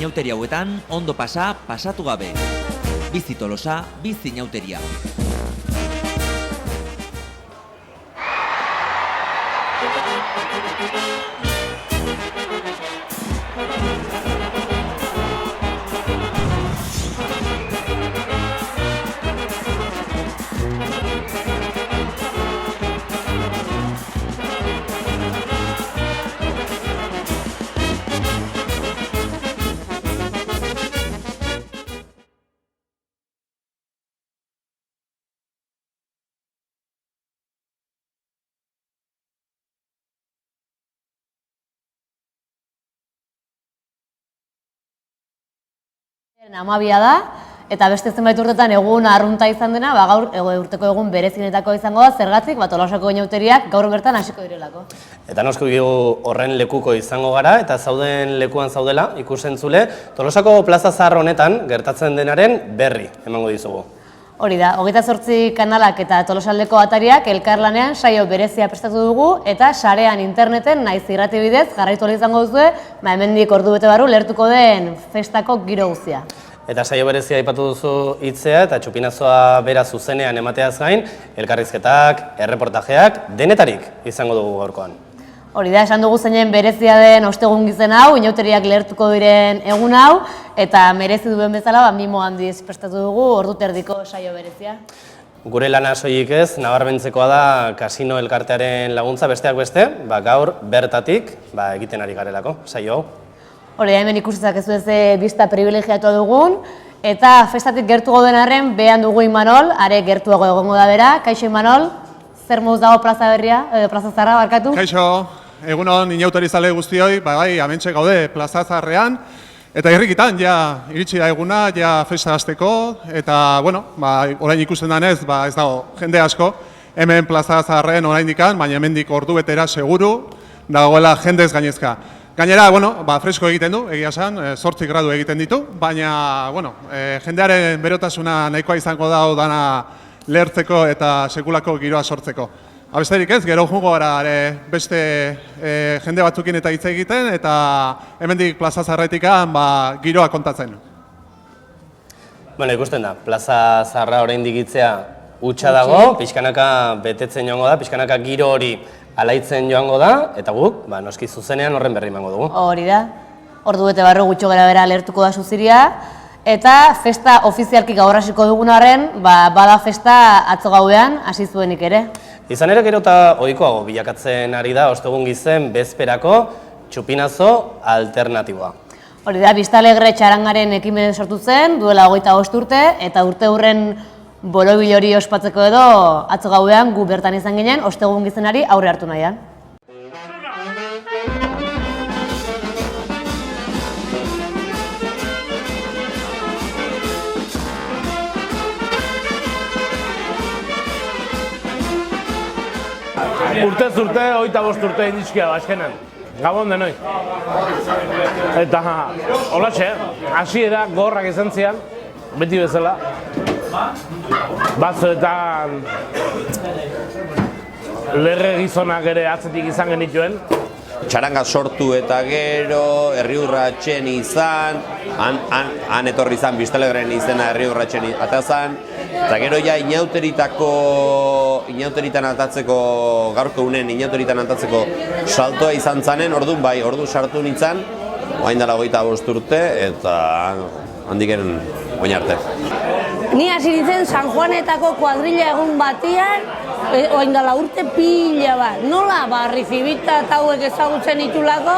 inauteri hauetan ondo pasatu gabe. Bizi Tolosa, bizi inauteria. Amabia da, eta beste zenbait urtetan egun arrunta izan dena, gaur urteko egun berezinetako izango da, zergatik, Tolosako inauteriak gaur bertan hasiko direlako. Eta noski horren lekuko izango gara, eta zauden lekuan zaudela, ikusentzule, Tolosako plaza zahar honetan gertatzen denaren berri emango dizugu. Hori da, 28 kanalak eta Tolosaldeko atariak elkarlanean saio berezia prestatu dugu, eta sarean interneten naiz irrati bidez jarraitu izango duzue, hemendik ordu bete barru lehertuko den festako giro guztia. Eta saio berezia aipatu duzu hitzea eta txupinazoa bera zuzenean emateaz gain, elkarrizketak, erreportajeak, denetarik izango dugu gaurkoan. Hori da, esan dugu zeinen berezia den ostegun gizen hau, inauteriak lehertuko diren egun hau, eta merezi duen bezala, mimo handiz prestatu dugu, ordu terdiko saio berezia. Gure lana soilik ez, nabarmentzekoa da kasino elkartearen laguntza besteak beste, gaur bertatik egiten ari garelako, saio hau. Hori da, hemen ikusitzak ez du bista privilegiatua dugun, eta festatik gertuko den arren, behan dugu Imanol, are gertuago egongo da bera. Kaixo Imanol, zer moduz dago plaza berria, plaza zaharra barkatu? Kaixo, egunon inautori zale guztioi, hementxe gaude plaza zaharrean, eta irrikitan, iritsi da eguna, festa hasteko, eta, orain ikusten danez, ez dago jende asko, hemen plaza zaharren oraindikan, baina hemendik ordu betera seguru, dagoela jendez gainezka. Gainera, fresko egiten du, egia esan, 8 gradu egiten ditu, baina, jendearen berotasuna nahikoa izango da dana lehertzeko eta sekulako giroa sortzeko. Abesterik ez, gero jungo gara beste jende batzukin eta hitz egiten, eta hemendik plaza zaharretikan giroa kontatzen. Ikusten da, plaza zaharra oraindik itzea hutsa dago, pixkanaka betetzen joango da, pixkanaka giro hori alaitzen joango da, eta guk, noski zuzenean horren berri emango dugu. Hori da, ordu bete barru gutxo gara bera lehertuko da Suziria, eta festa ofizialki gaur hasiko dugun arren, bada festa atzo gauean hasi zuenik ere. Izan ere gero eta ohikoago bilakatzen ari da ostegun gizen bezperako txupinazo alternatiboa. Hori da, Bista Alegre txarangaren ekimen sortu zen, duela 25 urte, eta urte hurren borobil hori ospatzeko edo atzo gauean gu bertan izan ginen, ostegun gizenari aurre hartu nahian. Urtez urte, 25 urte indizkia azkenan. Gabon denoi. Eta holatxe, hasiera gorrak izan zian, beti bezala. Batzuetan lerre gizonak ere atzetik izan genituen. Txaranga sortu eta gero, Herriurratxen izan, han etorri izan, Bista Alegren izena Herriurratxen atazan, eta gero inauteritan atatzeko, gaurko unen inauteritan atatzeko saltoa izan zanen, orduan ordu sartu nintzen, orain dela 25 urte, eta handiken oin arte. Ni hasi nintzen San Juanetako kuadrilla egun batian, orain dela urte pila bat. Nola, Rifibita eta hauek ezagutzen ditulako,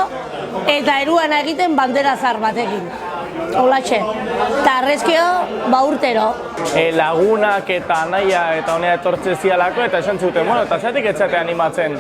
eta eruan egiten bandera zahar batekin. Holatxe. Eta arrezkio, urtero. Lagunak eta anaia eta honea etortze zialako, eta esan zuten, eta zeatik etxate animatzen.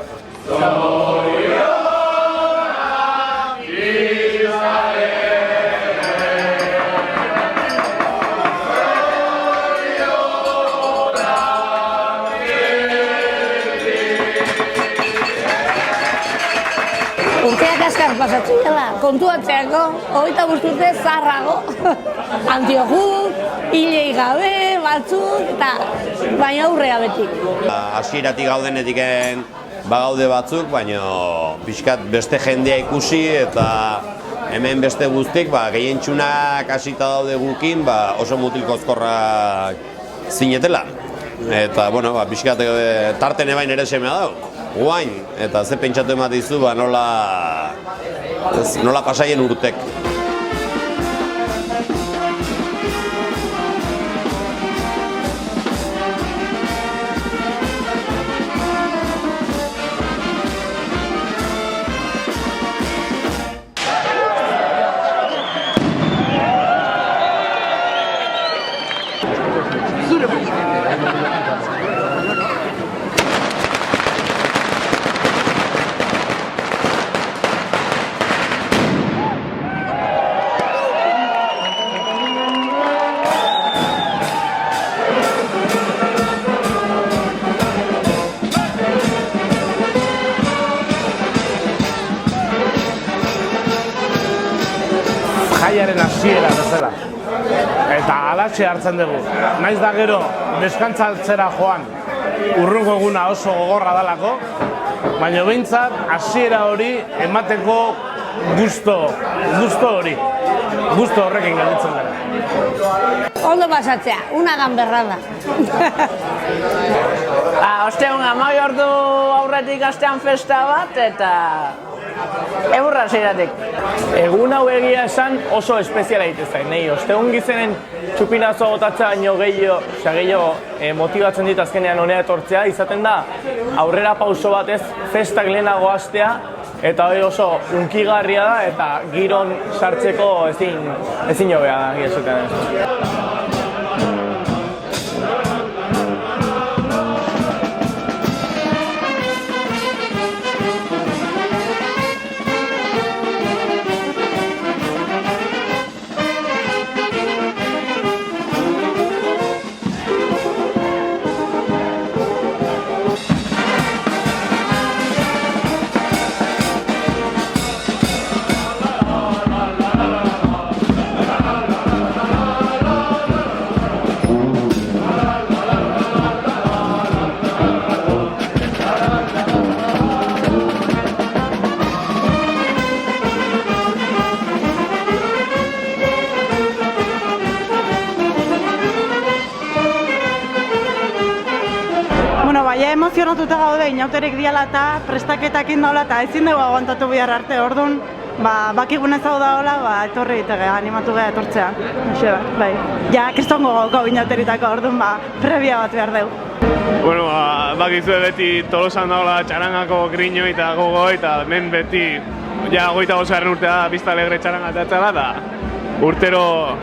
Urteak askar pasatzen dela, kontuatzeako, 25 urte zaharrago, antiojuk, hilei gabe, batzuk, eta baina aurrea beti. Hasieratik gaudenetik bagaude batzuk, baina pixkat beste jendea ikusi eta hemen beste guztik, gehientsunak hasita daude gukin, oso mutilkozkorrak zinetela. Eta, pixkat tarten ebain ere semea dago, guain, eta ze pentsatu ematizu, nola pasaien urtek. Jaiaren hasiera bezala. Eta alatxe hartzen dugu. Naiz da gero, deskantzatzera joan, urrungo eguna oso gogorra dalako, baina behintzat hasiera hori emateko gusto hori. Gusto horrekin gelditzen gara. Ondo pasatzea, una ganberrada. Ostegun 12 ordu aurretik astean festa bat eta Eburra zeiratik. Egun hau egia esan oso espeziala egiten nahi. Ostegun gizenen txupinazo botatzea baino gehiago motibatzen dit azkenean honea etortzea, izaten da aurrera pauso batez festak lehenago hastea, eta hori oso hunkigarria da eta giron sartzeko ezin hobea da, egia esaten. Baina emozionatuta gaude, inauterek diala eta prestaketakin daula eta ezin dugu aguantatu bihar arte, orduan bakigunez hau daula, etorri egitege, animatu geha etortzea. Bai. Ja, kristongo gauko inauteritako, orduan prebia bat behar dugu. Bakizue beti Tolosan daula txarangako griño eta gogo eta hemen beti 25. urtea Vista Alegre txaranga atatzala da urtero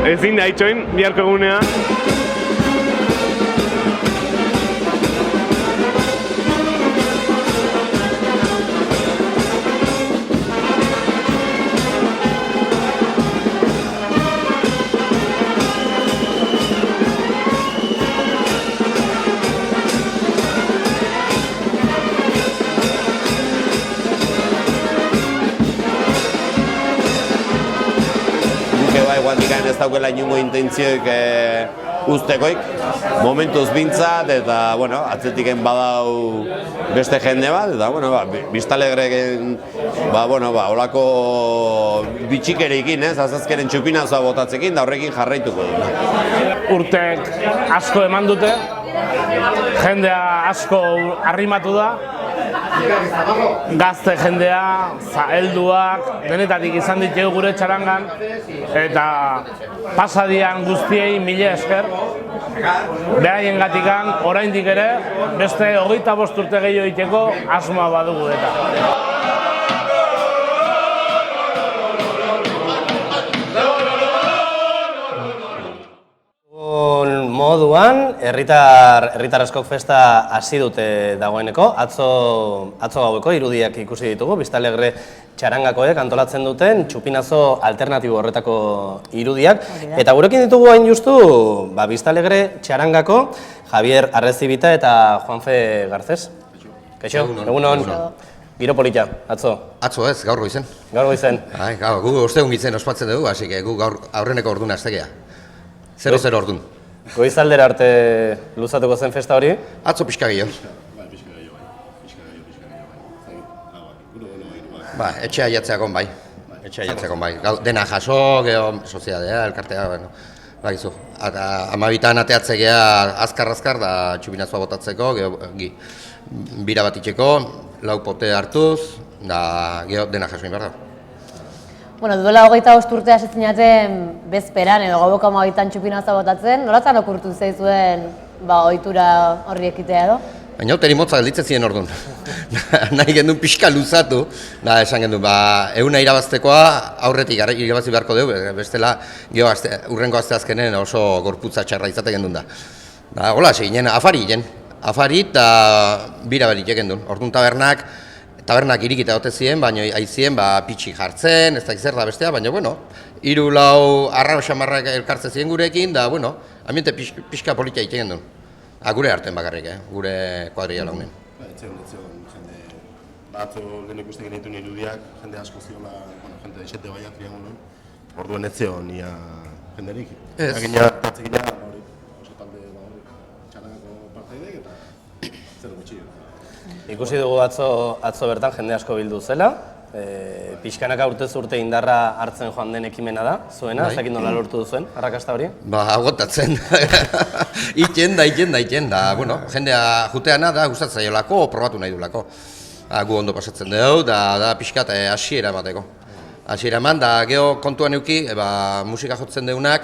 ezin da itxoin biharko egunea. Ez daukela inungo intentzioik ustekoik, momentuz bintzat, eta, atzetiken badau beste jende bat, eta, Vista Alegreken, olako bitxikereikin, azazkeren txupinazoa botatzekin, da horrekin jarraituko du. Urtek asko eman dute, jendea asko arrimatu da, gazte jendea, helduak, denetatik izan ditugu gure txarangan, eta pasadian guztiei mila esker. Beraien gatikan, oraindik ere, beste 25 urte gehiago egiteko asmoa badugu eta. Moduan, herritar askok festa hasi dute dagoeneko, atzo gaueko irudiak ikusi ditugu, Vista Alegre txarangakoek antolatzen duten txupinazo alternatibo horretako irudiak. Eta gurekin ditugu hain justu, Vista Alegre txarangako Javier Arrezibita eta Juanfe Garcés. Kaixo, egunon. Giro polita, atzo. Atzo ez, gaur goizen. Gaur goizen. Gu ostegun gitzen ospatzen dugu, hasi gu gaur aurreneko orduna aztegea. 0-0 ordun. Goizaldera arte luzatuko zen festa hori? Atzo pixka gehiago. Etxea jatzeakon bai. Etxea jatzeko, bai. Dena jaso, geho, soziadea, elkartea, bueno, baizu. Eta 12 ateatze geha azkar-azkar da txupinazua botatzeko, geho, bira bat itxeko, 4 pote hartuz, da geho dena jaso behar da. Bueno, duela 25 urte hasi zinaten bezperan edo gaueko 12 txupinazua botatzen, nolatan okurtu zaizuen ohitura horri ekitea edo? Baina hauteri motza gelditzen ziren orduan. Nahi gendun pixka luzatu, da esan gendun, eguna irabaztekoa aurretik irabazi beharko dugu, bestela urrengo asteazkenen oso gorputza txarra izate gendun da. Da, gola, ginen, afari eta bira berik gendun. Orduan tabernak irikita gote ziren, baina aizien pitxik jartzen, ez da zer da bestea, baina, bueno, 3-4 arraro xamarrak elkartzen ziren gurekin, da, bueno, ambiente pixka politia ite gendun. Gure arten bakarrik, gure kuadrilla launen. Etzion, jende batzo lehen ikusten genituen irudiak, jende asko ziola, jende esete baia triangulun, orduen etzion ia jenderik. Ez. Agina, oso talde txarangako partaidek eta zer gutxi. Ikusi dugu atzo bertan jende asko bildu zela, pixkanaka urtez urte indarra hartzen joan den ekimena da, zuena, ez dakit nola lortu duzuen, arrakasta hori? Agotatzen, iten da, bueno, jendea juteana da gustatzen zaiolako, probatu nahi dulako. Gu ondo pasatzen dugu, da pixkat hasiera emateko. Hasiera eman, da geho kontuan euki, musika jotzen deunak,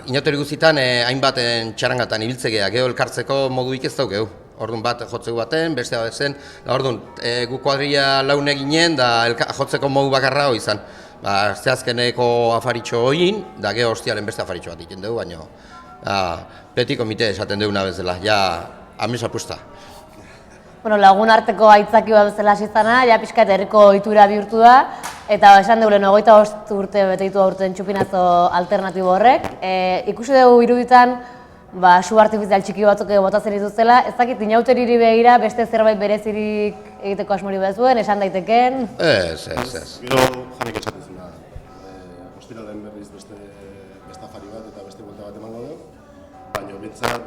inauteri guztietan hainbaten txarangatan ibiltzegea, geho elkartzeko moduik ez daukeu. Orduan bat jotzeko baten, bestea bat zen, orduan gu kuadrilla laune ginen, da jotzeko modu bakarra hori izan. Zehazkeneko afaritxo hoin, da geho hostialen beste afaritxo bat egiten dugu, baina beti komite esaten duguna bezala, ja amesa puesta. Bueno, lagun arteko aitzaki bat bezala zizana, ja pixkat herriko ohitura bihurtu da, eta esan dugu lehen 25 urte beteitu aurten txupinazo alternatibo horrek. Ikusi dugu iruditan, su artifizial txiki batzuk botatzen dituztela, ez dakit inauteriri begira beste zerbait berezirik egiteko asmori bat zuen, esan daiteken? Ez. Gero janek esaten zuna, ostiralen berriz beste afari bat eta beste buelta bat emango dugu, baina bintzat,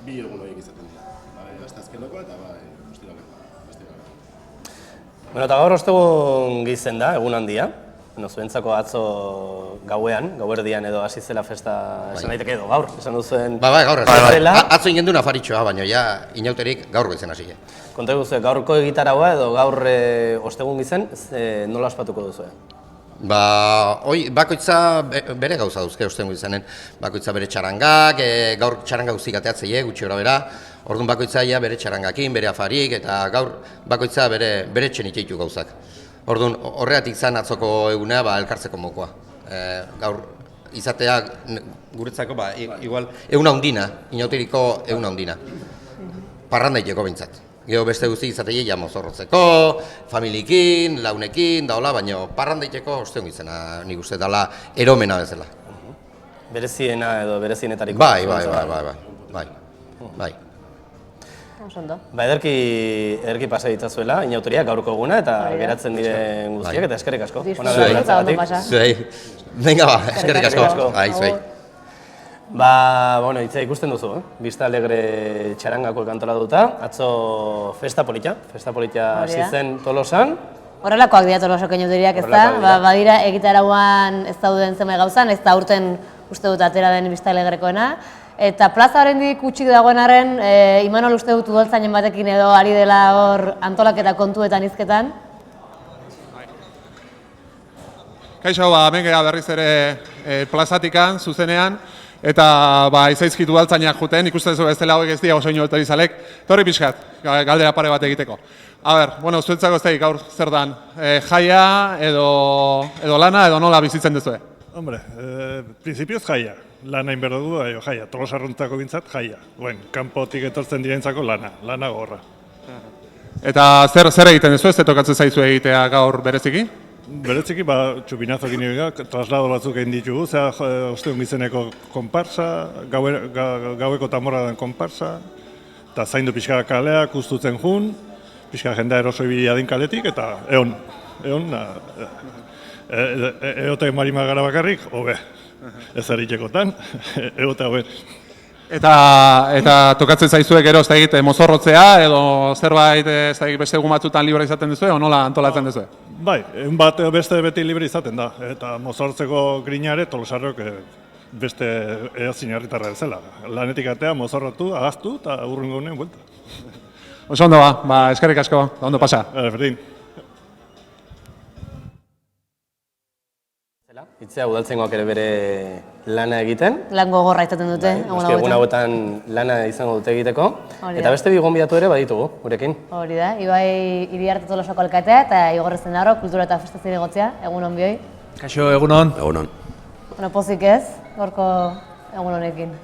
bi egun horiek izaten dira. Asteazkeneko eta ostiraleko. Bueno, eta gaur ostegun gizen da, egun handia. Zuentzako atzo gauerdian edo hasi zela festa esan daiteke edo gaur, esan duzuen... Gaur, atzo ingen duen afaritxoa, baina ja inauterik gaur goizen hasi. Konta duzu, gaurko egitaragoa edo gaur ostegun gizen, nola ospatuko duzu? Bakoitza bere gauza duzke ostegun gizanen. Bakoitza bere txarangak, gaur txaranga guztik ateatzeie, gutxi gora bera. Orduan bakoitza bere txarangakin, bere afarik, eta gaur bakoitza bere txeniteitu gauzak. Orduan, horregatik zan atzoko egunea elkartzeko mokoa. Gaur izatea guretzako, igual, eguna hundina, inauteriko eguna hundina. Parrandaiteko behintzat. Gero beste guzti izatea ja mozorrotzeko, familiekin, launekin, daola, baina parrandaiteko osteon izena nik uste dala eromena bezala. Bereziena edo berezienetariko? Bai. Ederki pasa ditzazuela, inauteriak gaurko eguna eta geratzen diren guztiak eta eskerrik asko. Zuei, venga eskerrik asko. Zuei. Itza ikusten duzu, Bista Alegre txarangako kantolatuta, atzo festa politia hasi zen Tolosan. Horrelakoak dira Tolosako inauteriak ez da, badira egitarauan ez dauden zenbait gauzan, ez da urten uste dut atera den Bista Alegrekoena. Eta plaza oraindik utxik dagoen arren, Imanol uste dut udaltzainen batekin edo ari dela hor antolaketa kontuetan hizketan? Kaixo, hemen gea berriz ere plazatikan, zuzenean, eta izaizkit udaltzainak juten, ikusten zu bestela hauek ez dira oso inautori zalek, torri pixkat, galdera pare bat egiteko. Zuentzako ez da gaur zer dan, jaia edo lana edo nola bizitzen duzue? Hombre, prinsipioz jaia. Lana inberdu du, jaia, Tolosarruntako bintzat, jaia. Kanpotik etortzen direntzako lana gorra. Eta zer egiten duzu, ez tokatzen zaizu egitea gaur bereziki? Bereziki, txupinazokin egitea, traslado batzuk egin ditugu, ostegun gizeneko konparsa, gaueko tamorra den konparsa, eta zaindu pixka kaleak ustutzen jun, pixka jendea erosoi bidea din kaletik, eta egon, egotek marima gara bakarrik, hobe. Ez eritxekotan, egotea hoben. Eta tokatzen zaizuek gero ez da mozorrotzea edo zerbait beste egun batzutan libra izaten duzue, o nola antolatzen duzue? Bai, egun bat beste beti libre izaten da, eta mozortzeko grinare Tolosarrok beste eozin herritarra bezala. Lanetik atea, mozorratu, agaztu, eta urrungo honen buelta. Oso ondo ba, eskerrik asko, ondo pasa. Berdin. Itzea udaltzaingoak ere bere lana egiten. Lan gogorra izaten dute, Egun hauetan lana izango dute egiteko. Eta beste bi gonbidatu ere baditugu, gurekin. Hori da, Ibai Iriarte Tolosako alkatea eta Igor Ezenarro, kultura eta festa zinegotzea, egun hon bioi. Kaixo, egunon. Egunon. Bueno, pozik ez, gorko egun honekin.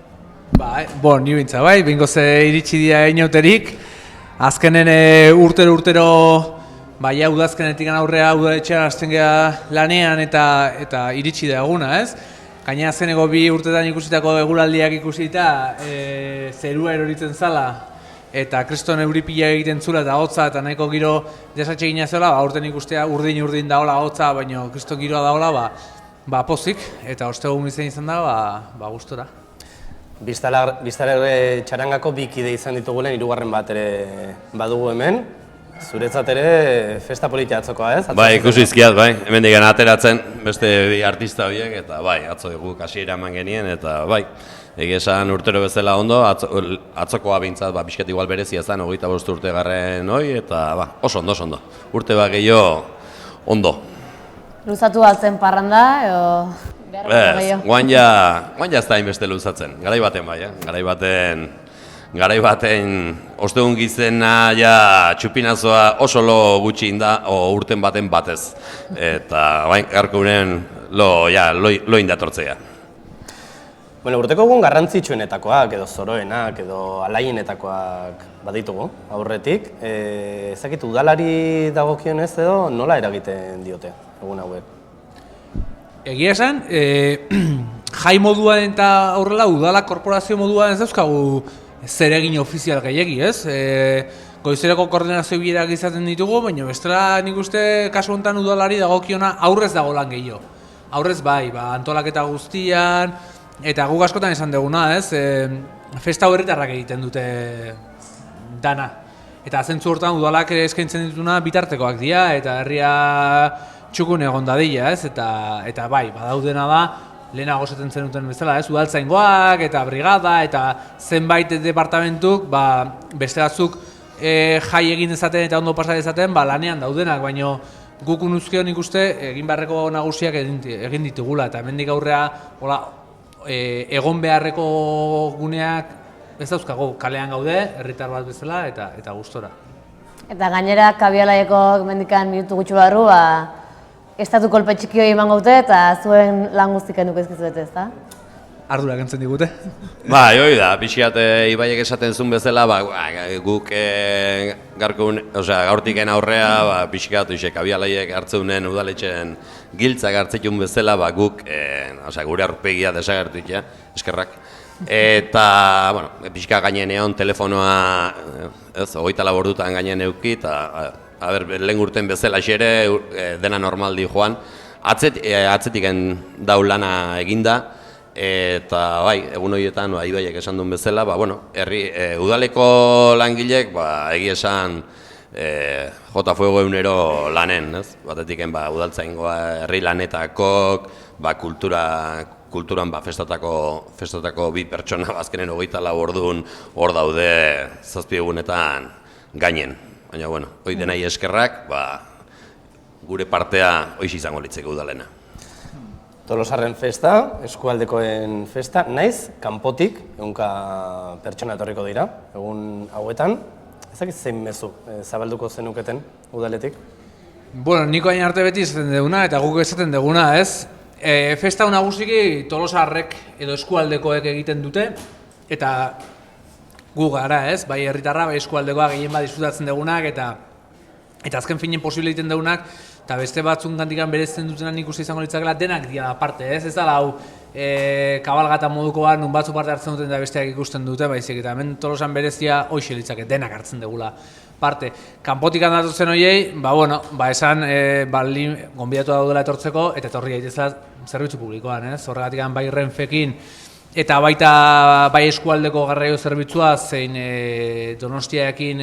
Ni bintza bai, bingoz iritsi dira inauterik. Azkenen urtero ja udazkenetik aurrea udaletxean hasten geha lanean eta iritsi da eguna, ez? Gaina azkeneko 2 urtetan ikusitako eguraldiak ikusita zerua eroritzen zala eta kriston euripila egiten zula eta hotza eta nahiko giro desatxe gina zela, aurten ikustea urdin daola hotza, baina kriston giroa daola, pozik eta ostegun izan da, gustora. Biztanle txarangako 2 kide izan ditugulen, 3. bat ere badugu hemen. Zuretzat ere festa politia atzokoa, ez? Bai, ikusi izkiat, bai. Hemen digan ateratzen beste artista horiek, eta bai, atzo guk hasiera eman genien, eta bai, egia esan urtero bezala ondo, atzokoa bintzat, pixkat igual berezia zen, 25 urte garren hoi, eta oso ondo. Urte bat gehiago ondo. Luzatu altzen parranda, edo... Guain ja ez da hainbeste luzatzen, garai baten bai, garai baten ostegun gizena txupinazoa oso lo gutxi inda, urten baten batez. Eta garkunen lo indatortzea. Bueno, urteko egun garrantzitsuenetakoak, edo zoroenak, edo alaienetakoak baditugu aurretik. Ezakit, udalari dagokionez edo nola eragiten diote egun hauek? Egia esan, jai moduan eta horrela udala korporazio moduan ez dauzkagu zeregin ofizial gehiegi, ez? Goizerako koordinazio bilerak izaten ditugu, baina bestela nik uste kasu honetan udalari dagokiona aurrez dago lan gehiago. Aurrez bai, antolaketa guztian, eta guk askotan esan duguna, ez? Festa herritarrak egiten dute dana. Eta zentzu hortan udalak eskaintzen dituna bitartekoak dira, eta herria txukun egon dadila, ez? Eta bai, badaudena da, lehenago esaten zenuten bezala, ez? Udaltzaingoak eta brigada eta zenbait departamentuk beste batzuk jai egin dezaten eta ondo pasa dezaten lanean daudenak, baina guk unuzkion ikuste egin beharreko nagusiak egin ditugula eta hemendik aurrea egon beharreko guneak ez dauzkago, kalean gaude, herritar bat bezala eta gustora. Eta gainera, kabialaieko mendikan minutu gutxu barru, estatu kolpe txiki hori eman gaute eta zuen lan guztik enduko ezkizuete, ez da? Ardura kentzen digute. Hoi da, pixiat Ibaiek esaten zuen bezala, guk gaurtiken aurrea, pixiat kabialaiek hartzeunen udaletxen giltzak hartzetun bezala, guk gure aurpegia desagertu ikia, eskerrak. Eta, pixka gainen egon telefonoa, 24 ordutan gainen euki, eta lehen urten bezala xere, dena normaldi joan. Atzetik dau lana eginda, eta egun horietan Ibaiek esan duen bezala, udaleko langilek egia esan jota fuego egunero lanen, batetik udaltzaingoa herri lanetakok, kulturan festatako 2 pertsona azkenen 24 orduan hor daude 7 egunetan gainen. Baina, hoi denai eskerrak, gure partea hoiz izango litzeko udalena. Tolosarren festa, eskualdekoen festa, naiz, kanpotik, ehunka pertsona etorriko dira, egun hauetan. Ezakit zein mezu zabalduko zenuketen udaletik? Niko hain arte beti esaten duguna eta guk esaten duguna, ez? Festa nagusiki Tolosarrek edo eskualdekoek egiten dute eta gu gara, ez? Bai herritarra, bai eskualdekoa gehien bat disfrutatzen dugunak eta azken finen posible egiten dugunak eta beste batzun gandikan berezten dutenan ikusi izango litzakela denak dira parte, ez? Ez da lau kabalgata modukoa nun batzu parte hartzen duten eta besteak ikusten dute, baizik eta hemen Tolosan berezia hoxe litzake denak hartzen dugula parte. Kanpotik handatuzen horiei, esan gonbidatu daudela etortzeko eta etorri gaitezela zerbitzu publikoan, ez? Horregatik bai Renfekin eta baita bai eskualdeko garraio zerbitzua zein Donostiaekin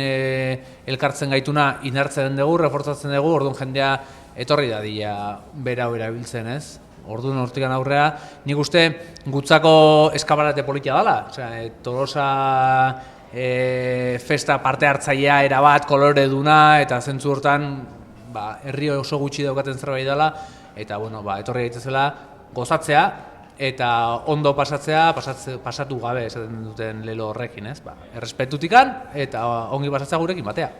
elkartzen gaituna indartzen dugu, reforzatzen dugu, orduan jendea etorri dadila bera hau erabiltzen, ez? Orduan hortikan aurrea, nik uste gutzako eskabarate politia dela. Osea, Tolosa festa parte hartzailea erabat kolore duna eta zentzu hortan herri oso gutxi daukaten zerbait dela eta etorri daitezela gozatzea eta ondo pasatzea, pasatu gabe esaten duten lelo horrekin, ez? Errespetutikan eta ongi pasatzea gurekin batea.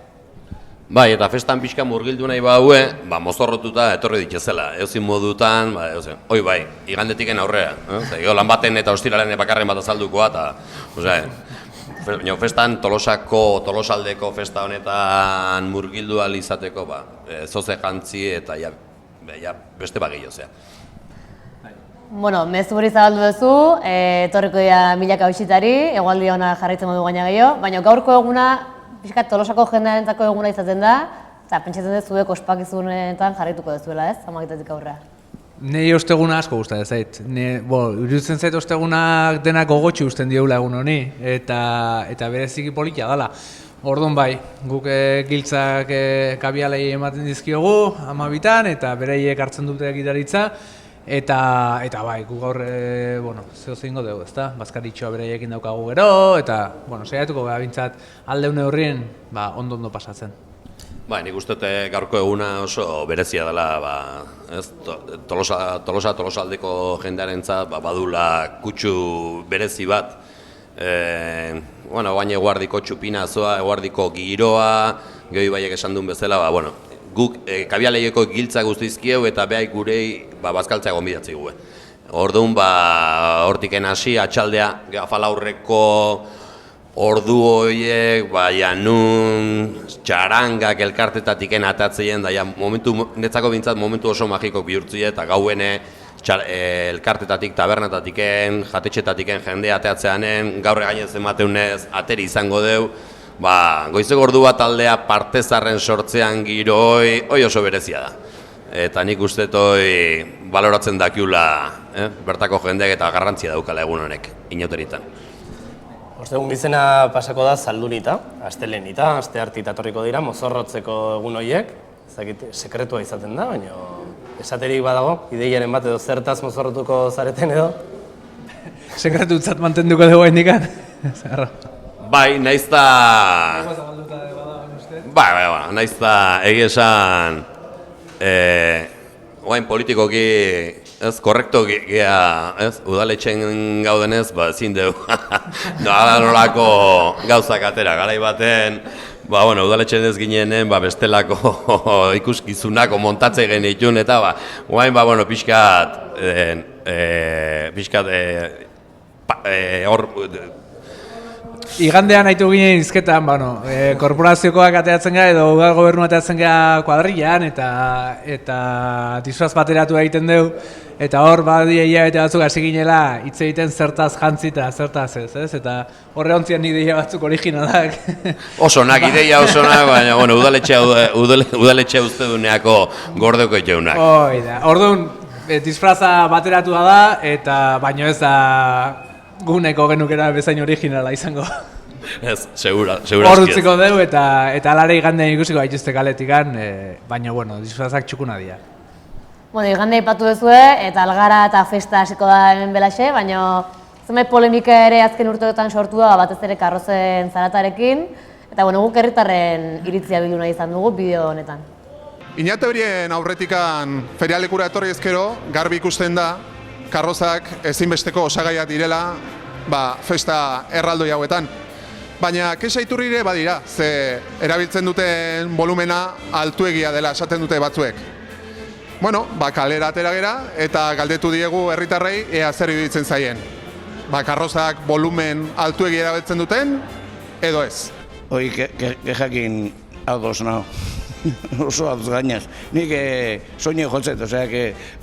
Bai, eta festan pixka murgildu nahi baue, mozorrotuta etorri dituzela. Eozin modutan, hoi bai, igandetiken aurrera. Lan baten eta ostiralen bakarren bat azaldukoa, eta festan Tolosaldeko festa honetan murgildu izateko, zoze jantzi eta beste bagillo zea. Bueno, mezu hori zabaldu duzu, etorriko dira milaka bisitari, egualdi hona jarraitzen modu gaina gehiago, baina gaurko eguna pixkat Tolosako jendearentzako eguna izaten da, eta pentsatzen dut zuek ospakizunetan jarraituko duzuela, ez? Amagitatik aurrera. Nei osteguna asko gustatzen zait. Iruditzen zait ostegunak denak gogotxu usten dioula egun honi, eta bereziki politia dela. Orduan bai, guk giltzak kabialei ematen dizkiogu, 12an, eta bereiek hartzen dute gidaritza, eta bai, guk gaur, zeo zeingo dugu, ezta? Bazkaritxoa bereiekin daukagu gero, eta, saiatuko gara bintzat aldeune horrien, ondo pasatzen. Nik uste gaurko eguna oso berezia dela, Tolosaldeko jendearentzat badula kutsu berezi bat. Baina eguardiko txupinazoa, eguardiko giroa, gehi baiek esan duen bezala, guk kabialeieko giltza guztizkieu eta behai gurei bazkaltzea gonbidatzi gue. Orduan, hortiken hasi, atxaldea, afalaurreko ordu horiek, janun, txarangak elkartetatiken atatzeien, netzako bintzat momentu oso magiko bihurtzia eta gauene elkartetatik, tabernatatiken, jatetxetatiken jendea ateatzeanen, gaur gainez emateunez ateri izango deu, goizeko ordu bat aldea partezarren sortzean giro hoi oso berezia da. Eta nik uste baloratzen dakiula bertako jendeak eta garrantzia daukala egun honek, inauteritan. Ostegun bizena pasako da Zaldunita, Astelenita, Asteartita etorriko dira, mozorrotzeko egun horiek, ezakit sekretua izaten da, baina esaterik badago, ideiaren bat edo zertaz mozorrotuko zareten edo? Sekretutzat mantenduko dugu hendikan? Bai, naizta... naizta egia esan... Oain politikoki korrekto gea, udaletxen gaudenez, ezin dugu nolako gauzak atera, garai baten, udaletxen ez ginenen, bestelako ikuskizunako montatze genitun, eta oain, pixkat, hor... Igandean haitu ginen izketan, korporaziokoak ateatzen gara edo udal gobernu ateatzen gara kuadrilan eta disfraz bateratu egiten dugu eta hor badia eta batzuk hasi ginela hitz egiten zertaz jantzi eta zertaz ez, eta horre ontzian ideia batzuk originalak. Osonak, ideia osonak, baina udaletxea uste duneako gordeko itxeunak. Orduan, disfraza bateratua da eta baino ez da guneko genukera bezain originala izango. Ez, segura. Hor utziko dugu eta alare igandean ikusiko gaituzte kaletikan, baina, disfrazak txukuna dira. Igande ipatu duzue eta algara eta festa hasiko da hemen belaxe, baina zenbait polemika ere azken urteotan sortu da batez ere karrozen zaratarekin, eta guk herritarren iritzia bildu nahi izan dugu bideo honetan. Inateberien aurretikan ferialekura etorri ezkero, garbi ikusten da, karrozak ezinbesteko osagaiak direla festa erraldoi hauetan. Baina kexa iturrire badira, ze erabiltzen duten volumena altuegia dela esaten dute batzuek. Kalera atera gera eta galdetu diegu herritarrei ea zer iruditzen zaien. Karrozak volumen altuegia erabiltzen duten edo ez. Hoi kejakin ados nago. Oso aduz gainaz. Nik soine jotzet,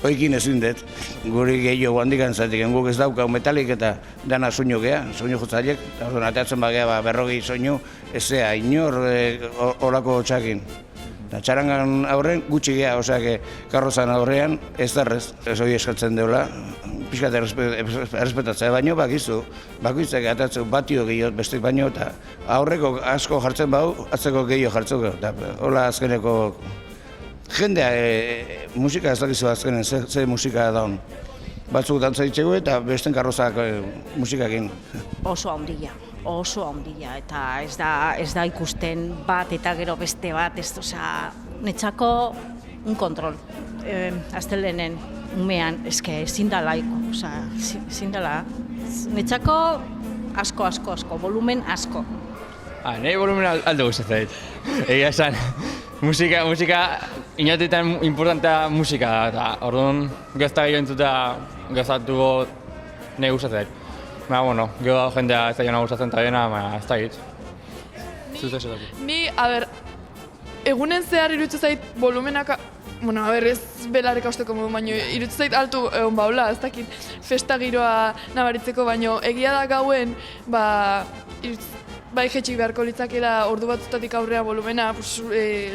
hoikin ezin dut. Guri gehiago handikan zatik, guk ez daukau metalik eta dana soinu gea, soinu jotzaiek. Ateatzen bagea berrogei soinu, ez zea inor horako txakin. Txarangan aurren gutxi gea, karrozan aurrean ez darrez. Ez hori eskatzen deula, pixkat errespetatzea, baino bakizu. Bakoitzak atatzen batio gehiago bestek baino eta aurreko asko jartzen bau, atzeko gehiago jartzeko. Hola azkeneko jendea musika ez dakizu azkenen, ze musika daun. Batzuk dantza ditxegu eta besten karrozak musikakin. Oso handia, eta ez da ikusten bat eta gero beste bat, netzako un kontrol. Astelenen umean, ezin da laiko, ezin da netzako asko, volumen asko. Nahi volumen alde gustatzen zait. Egia esan, musika inatetan importantea musika da, eta orduan gazta gehiago entzutea gazatuko nahi gustatzen zait. Baina, bueno, gero jendea ez da jona gustatzen eta dena, baina ez da egit. Ni, egunen zehar iruditzen zait volumenak, ez belarek hausteko modu, baina iruditzen zait altu egon baula, ez dakit festa giroa nabaritzeko, baina egia da gauen, bai jetxik beharko litzakela ordu batzutatik aurrea volumena,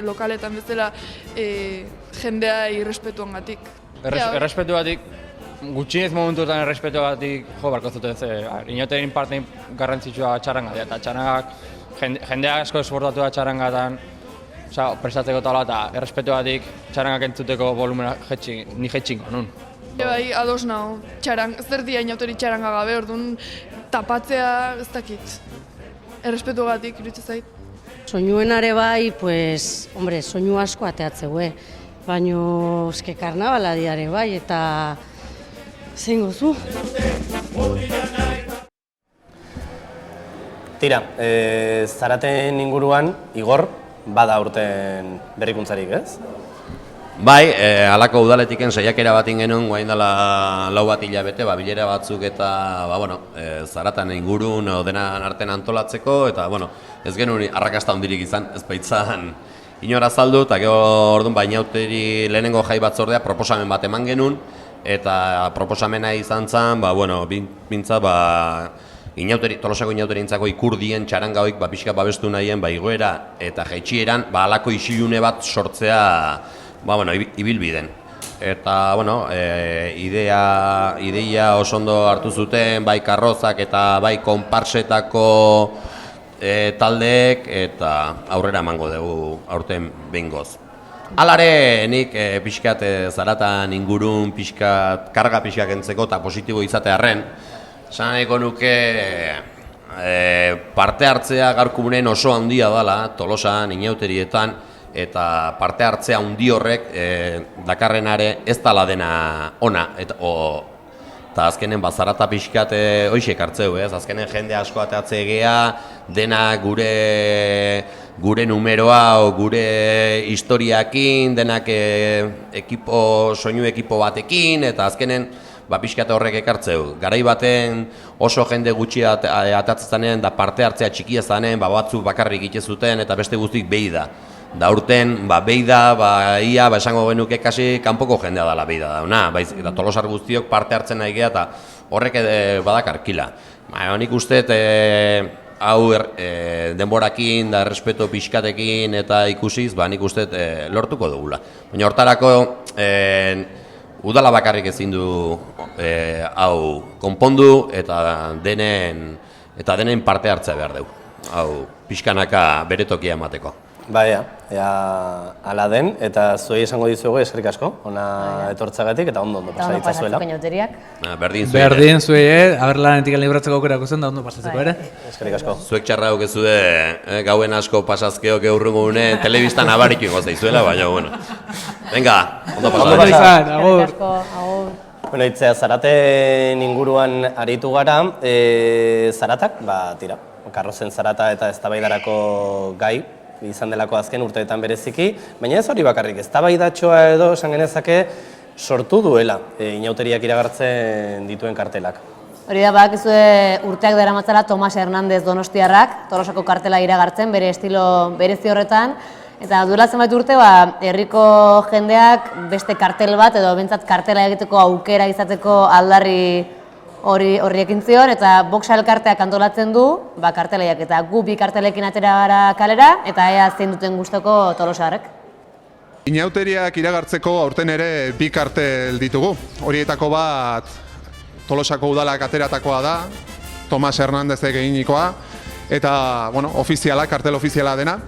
lokaletan bezala jendea irrespetuangatik. Errespetuagatik, gutxienez momentuetan errespetuagatik jo barko zuten, inoterin parte garrantzitsua txaranga, eta txarangak jendea asko esfortatu da txarangatan, prestatzeko tala eta errespetuagatik txarangak entzuteko volumena ni jetxingo nun. Bai, ados nago, zer dia inauteri txaranga gabe, orduan tapatzea ez dakit. Errespetuagatik iruditzen zait. Soinuenare bai, soinu asko ateatzeue, baino karnabaladiare bai, eta zein gozu. Tira, Zaraten inguruan, Igor, bada urten berrikuntzarik, ez? Bai, halako udaletiken saiakera batin genuen, guain dela 4 hilabete, bilera batzuk eta, Zaratan ingurun denan artean antolatzeko, eta, ez genuen arrakasta handirik izan, ez baitzan inora azaldu, eta gero orduan inauteri lehenengo jai batzordea proposamen bat eman genuen, eta proposamena izan zen, Tolosako inauterintzako ikurdien txarangaoik pixka babestu nahien igoera eta jaitsieran halako isilune bat sortzea ibilbiden. Eta, ideia oso ondo hartu zuten, bai karrozak eta bai konparsetako taldeek, eta aurrera emango dugu aurten behingoz. Halare, nik pixkat Zaratan ingurun karga pixka kentzeko eta positibo izatearren, esan nahiko nuke parte hartzea gaur komunen oso handia dela Tolosan, inauterietan, eta parte hartzea handi horrek dakarrenare ez dela dena ona, eta azkenen Zarata pixkat hoxek hartzeu, azkenen jende asko ateatze egea, dena gure numeroa, gure historiakin, denak soinu ekipo batekin, eta azkenen pixkat horrek ekartzeu. Garai baten oso jende gutxi atatzen zanen, da parte hartzea txikia zanen, batzuk bakarrik itezuten, eta beste guztik behi da. Da urten, behi da, ia, esango genuke kasi kanpoko jendea dela behi da dauna, eta Tolosar guztiok parte hartzen nahi geha, eta horrek badak arkila. Nik uste, hau denborakin, da errespeto pixkatekin eta ikusiz, nik uste lortuko dugula. Baina hortarako, udala bakarrik ezin du hau konpondu eta denen parte hartzea behar dugu. Hau, pixkanaka bere tokia emateko. Baina, ala den, eta zuei esango dizuegu eskerrik asko, ona etortzagatik eta ondo pasaritza zuela. Berdin zuei, aberlanetik libratzeko aukerako zen da ondo pasatzeko ere. Eskerrik asko. Zuek txarra dukezude, gauen asko pasazkeok eurrungo gune, telebistan abaritu ingo zaizuela, baina, venga, ondo pasatzeko. Bueno, itzea, Zaraten inguruan aritu gara, Zaratak, tira, karrozen Zarata eta eztabaidarako gai, izan delako azken urteetan bereziki, baina ez hori bakarrik, eztabaidatxoa edo esan genezake sortu duela inauteriak iragartzen dituen kartelak. Hori da, badakizue urteak daramatzala Tomas Hernandez Donostiarrak, Tolosako kartela iragartzen, bere estilo berezi horretan, eta duela zenbait urte, herriko jendeak beste kartel bat edo bentsat kartela egiteko aukera izateko aldarri horriekin zion, eta Boxa elkarteak antolatzen du, kartelaiak eta gu bi kartelekin atera gara kalera, eta ea zein duten gustoko Tolosarrek. Inauteriak iragartzeko aurten ere bi kartel ditugu. Horietako bat Tolosako udalak ateratakoa da, Tomas Hernandezek eginikoa, eta, ofiziala, kartel ofiziala dena.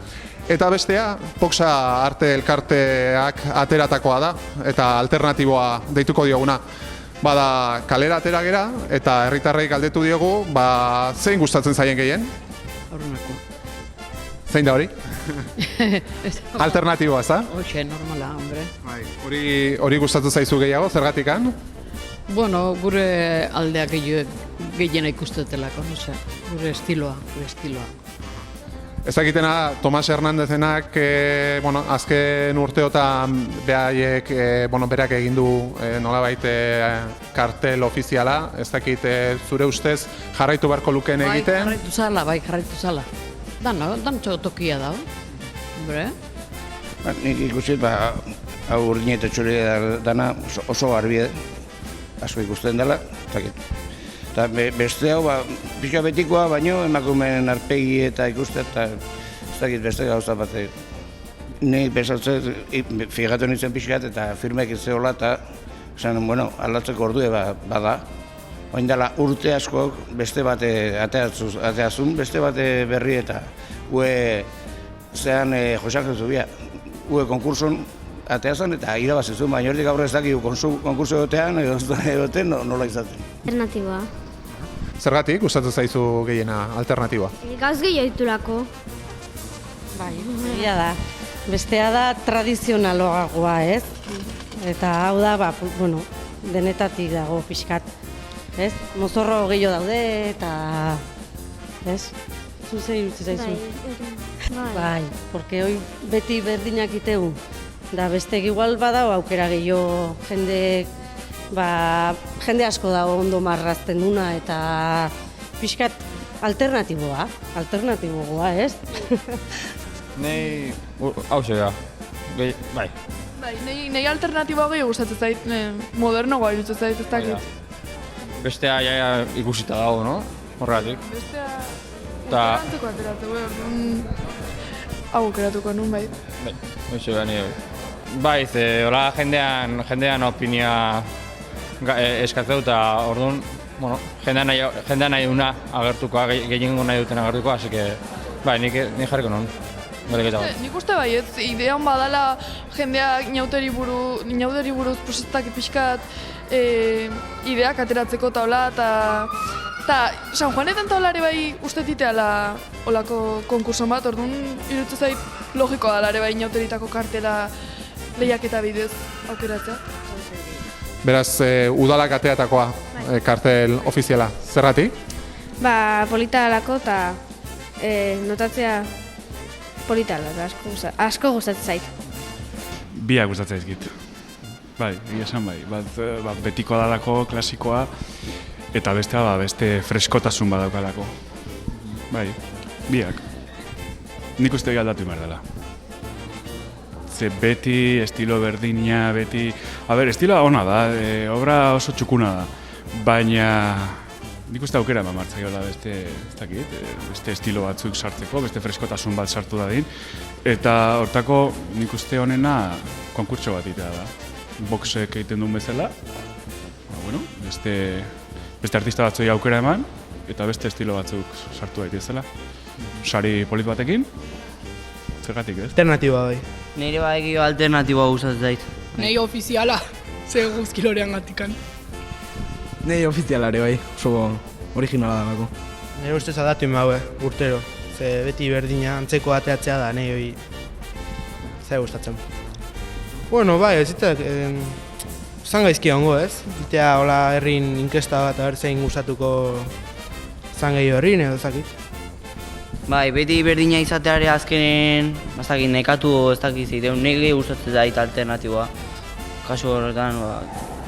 Eta bestea, Poxa Arte elkarteak ateratakoa da, eta alternatiboa deituko dioguna. Bada, kalera atera gera, eta herritarrei galdetu diogu, zein gustatzen zaien gehien? Aurrenako. Zein da hori? Alternatiboa, ez da? Hoxe, normala, hombre. Hori gustatzen zaizu gehiago, zergatikan? Bueno, gure aldeak gehiena ikustetelako, gure estiloa. Ez dakitena, Tomas Hernandezenak, azken urteotan berak egin du nolabait kartel ofiziala, ez dakit zure ustez jarraitu beharko lukeen egiten? Jarraitu zala. Dan tokia da, hombre? Nik ikusit, hau urdin eta txuri dana oso garbi asko ikusten dela, ez dakit. Eta beste hau, pixka betikoa, baino emakumeen arpegi eta ikusten, eta ez dakit beste gauza bat. Nik bezatzen, figatu nintzen pixkat eta firmek itzeola, eta aldatzeko ordue bada. Oin dela urte askok beste bate ateazun, beste bate berri eta ue zean Josean Jezubia. Ue konkurson ateazan eta irabazizun, baina hortik aurre ez dakigu konkurso egotean egoten nola izaten. Alternatiboa. Zergatik gustatzen zaizu gehiena alternatiboa? Gauz gehiago ditulako. Bai, egia da. Bestea da tradizionaloagoa, ez? Eta hau da, denetatik dago pixkat. Ez? Mozorro gehiago daude eta... Ez? Zuzei utzi zaizu? Bai, porque hoi beti berdinak itegu. Da beste igual badao aukera gehiago jende asko dago ondo marrazten duna eta pixkat alternatiboa, ez? Nei, hau zega, bai. Nei alternatiboa gehiago gustatzen zait, modernoa irutzen zait, ez dakit. Bestea ikusita dago, no? Horregatik. Bestea... Antzeko ateratu, hau aukeratuko nun, bai. Bai, hola jendean opinioa eskatzeu eta orduan, jendean nahi duna agertuko, gehiengo nahi duten agertuko, así que, bai, nik jarriko non. Nik uste bai, idean badala jendeak inauteri buruz protestak pixkat ideak ateratzeko taula eta San Juanetan taulare bai uste diteala olako konkurson bat, orduan irutzen zait logikoa dalare bai inauteritako kartela lehiaketa bidez aukeratzea. Beraz, udalak ateatakoa kartel ofiziala, zergatik? Polita dalako eta notatzea polita dela, asko gustatzen zait. Biak gustatzen zaizkit. Bai, egia esan bai. Bat betikoa dalako, klasikoa, eta bestea beste freskotasun badaukalako. Bai, biak. Nik uste aldatu behar dela. Ze beti, estilo berdina, beti... estiloa ona da, obra oso txukuna da. Baina... Nik uste aukera martzaiola beste estilo batzuk sartzeko, beste freskotasun bat sartu dadin. Eta hortako nik uste honena konkurtso bat itea da. Boxek egiten duen bezala. Beste artista batzui aukera eman, eta beste estilo batzuk sartu daitezela. Sari polit batekin, zergatik ez? Alternatiboa bai. Nire egio alternatiboa gustatzen zait. Nei ofiziala, ze guzkilorean gatikan. Nei ofizialare bai, oso originala dago. Nire ustez adatu emaue, urtero. Ze beti berdina antzeko ateatzea da, nahi hori zai gustatzen. Bai, ez zitak, zan gaizki hongo ez. Itea hola herrin inkesta bat abertzein gustatuko zan gehiago herrin edo zakit. Bai, beti berdina izateare azkenen, nekatu ez dakit ziteun, nire gustatzen zait alternatiboa. Kasu horretan,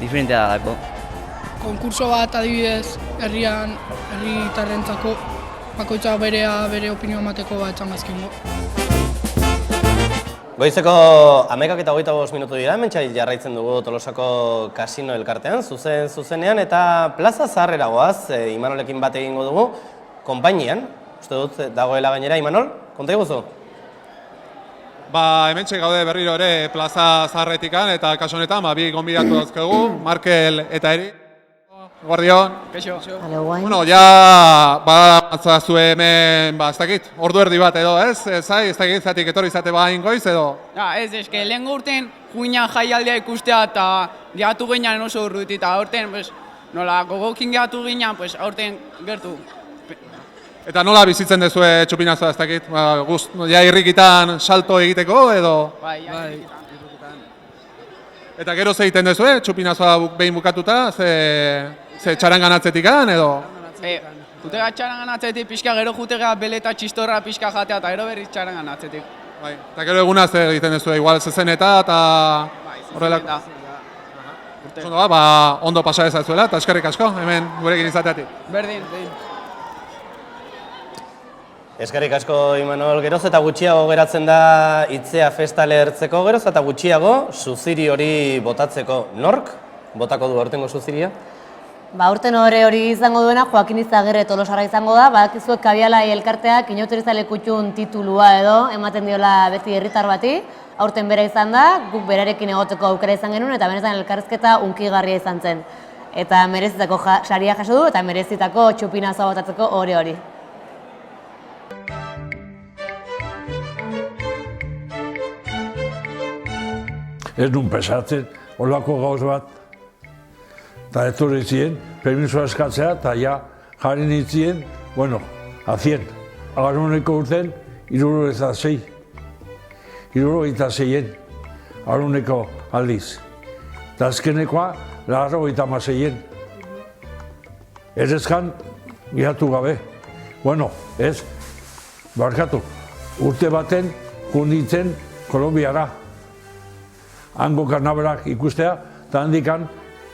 diferentea da dako. Konkurso bat adibidez, herritarrentzako, bakoitzak bere opinioa emateko etxan gazkingo. Goizeko 11:25 minutu dira, hementsa jarraitzen dugu Tolosako kasino elkartean, zuzenean, eta plaza zaharrera goaz, Imanolekin bat egingo dugu, konpainian, uste dut dagoela gainera, Imanol, konta iguzu? Hementxe gaude berriro ere plaza zaharretikan, eta kaso honetan bi gonbidatu dauzkegu, Markel eta Eri. Guardion. Kaixo. Bueno, ja, batzazue hemen, ez dakit, ordu erdi bat edo, ez? Ez dakit, zatik etorri izate bain goiz edo? Ja, ez, eske, lehen urten juinan jaialdea ikustea eta gehatu ginean oso urruti, eta aurten, pues, nola, gogokin gehatu ginean, pues, aurten gertu. Eta nola bizitzen dezue txupinazoa, ez dakit? Ja irrikitan salto egiteko edo? Bai. Eta gero ze egiten dezue, txupinazoa behin bukatuta, ze txarangan atzetikan edo? Jutega txarangan atzetik pixka, gero jutega beleta txistorra pixka jatea eta gero berriz txarangan atzetik. Bai, eta gero eguna zer egiten dezue, igual zezeneta eta horrelako. Ondo pasa ezazuela eta eskerrik asko, hemen gurekin izateatik. Berdin. Eskerrik asko, Imanol. Geroz eta gutxiago geratzen da Itzea festa lehertzeko, geroz eta gutxiago suziri hori botatzeko. Nork botako du aurtengo suziria? Aurten hori izango duena Joakin Izagirre Tolosarra izango da, badakizuek Kabialai elkarteak inoterizale kutxun titulua edo ematen diola beti herritar bati. Aurten bera izan da, guk berarekin egoteko aukera izan genuen eta benetan elkarrizketa hunkigarria izan zen. Eta merezitako saria jaso du eta merezitako txupinazoa botatzeko hori. Ez nun pesatzen, olako gauz bat, eta etorri ziren, permisoa eskatzea, eta ja jarri nintzien, bueno, a 100. Agaruneko urten, 76. 76-en, agaruneko aldiz. Eta azkenekoa, 86-en. Erezkan, gihatu gabe. Bueno, ez, barkatu, urte baten, kunditzen Kolombiara. Hango karnabalak ikustea, eta handikan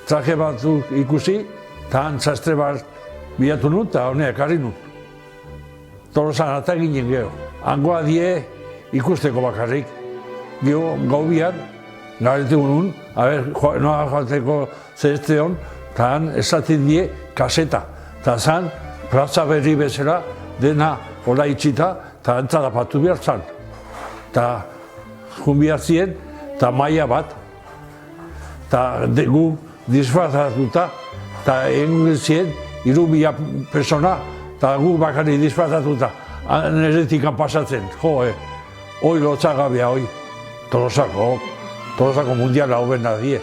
traje batzuk ikusi, eta han sastre bat bilatu nun, eta honeak harri nun. Tolosan eta ginen geho. Hangoa die ikusteko bakarrik. Gero gaubian, garetu nun, noa joateko zehazte hon, eta han esaten die kaseta. Eta zan, plaza berri bezala, dena hola itxita, eta entzadapatu behar zan. Eta junbiatzien, eta maia bat, eta gu disfrazatuta, eta egun zien, 3.000 persona, eta gu bakari disfrazatuta, neretikan pasatzen, hoi lotzagabea, hoi, Tolosako mundiala hobena die.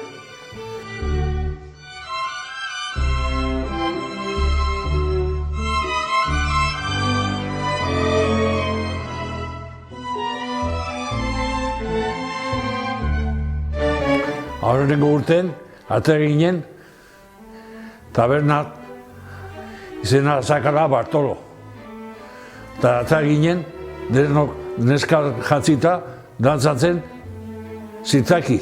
Aurreneko urten, atera ginen, tabernat izena zakala Bartolo. Eta atera ginen, denok neskar jatzita, dantzatzen zitzaki.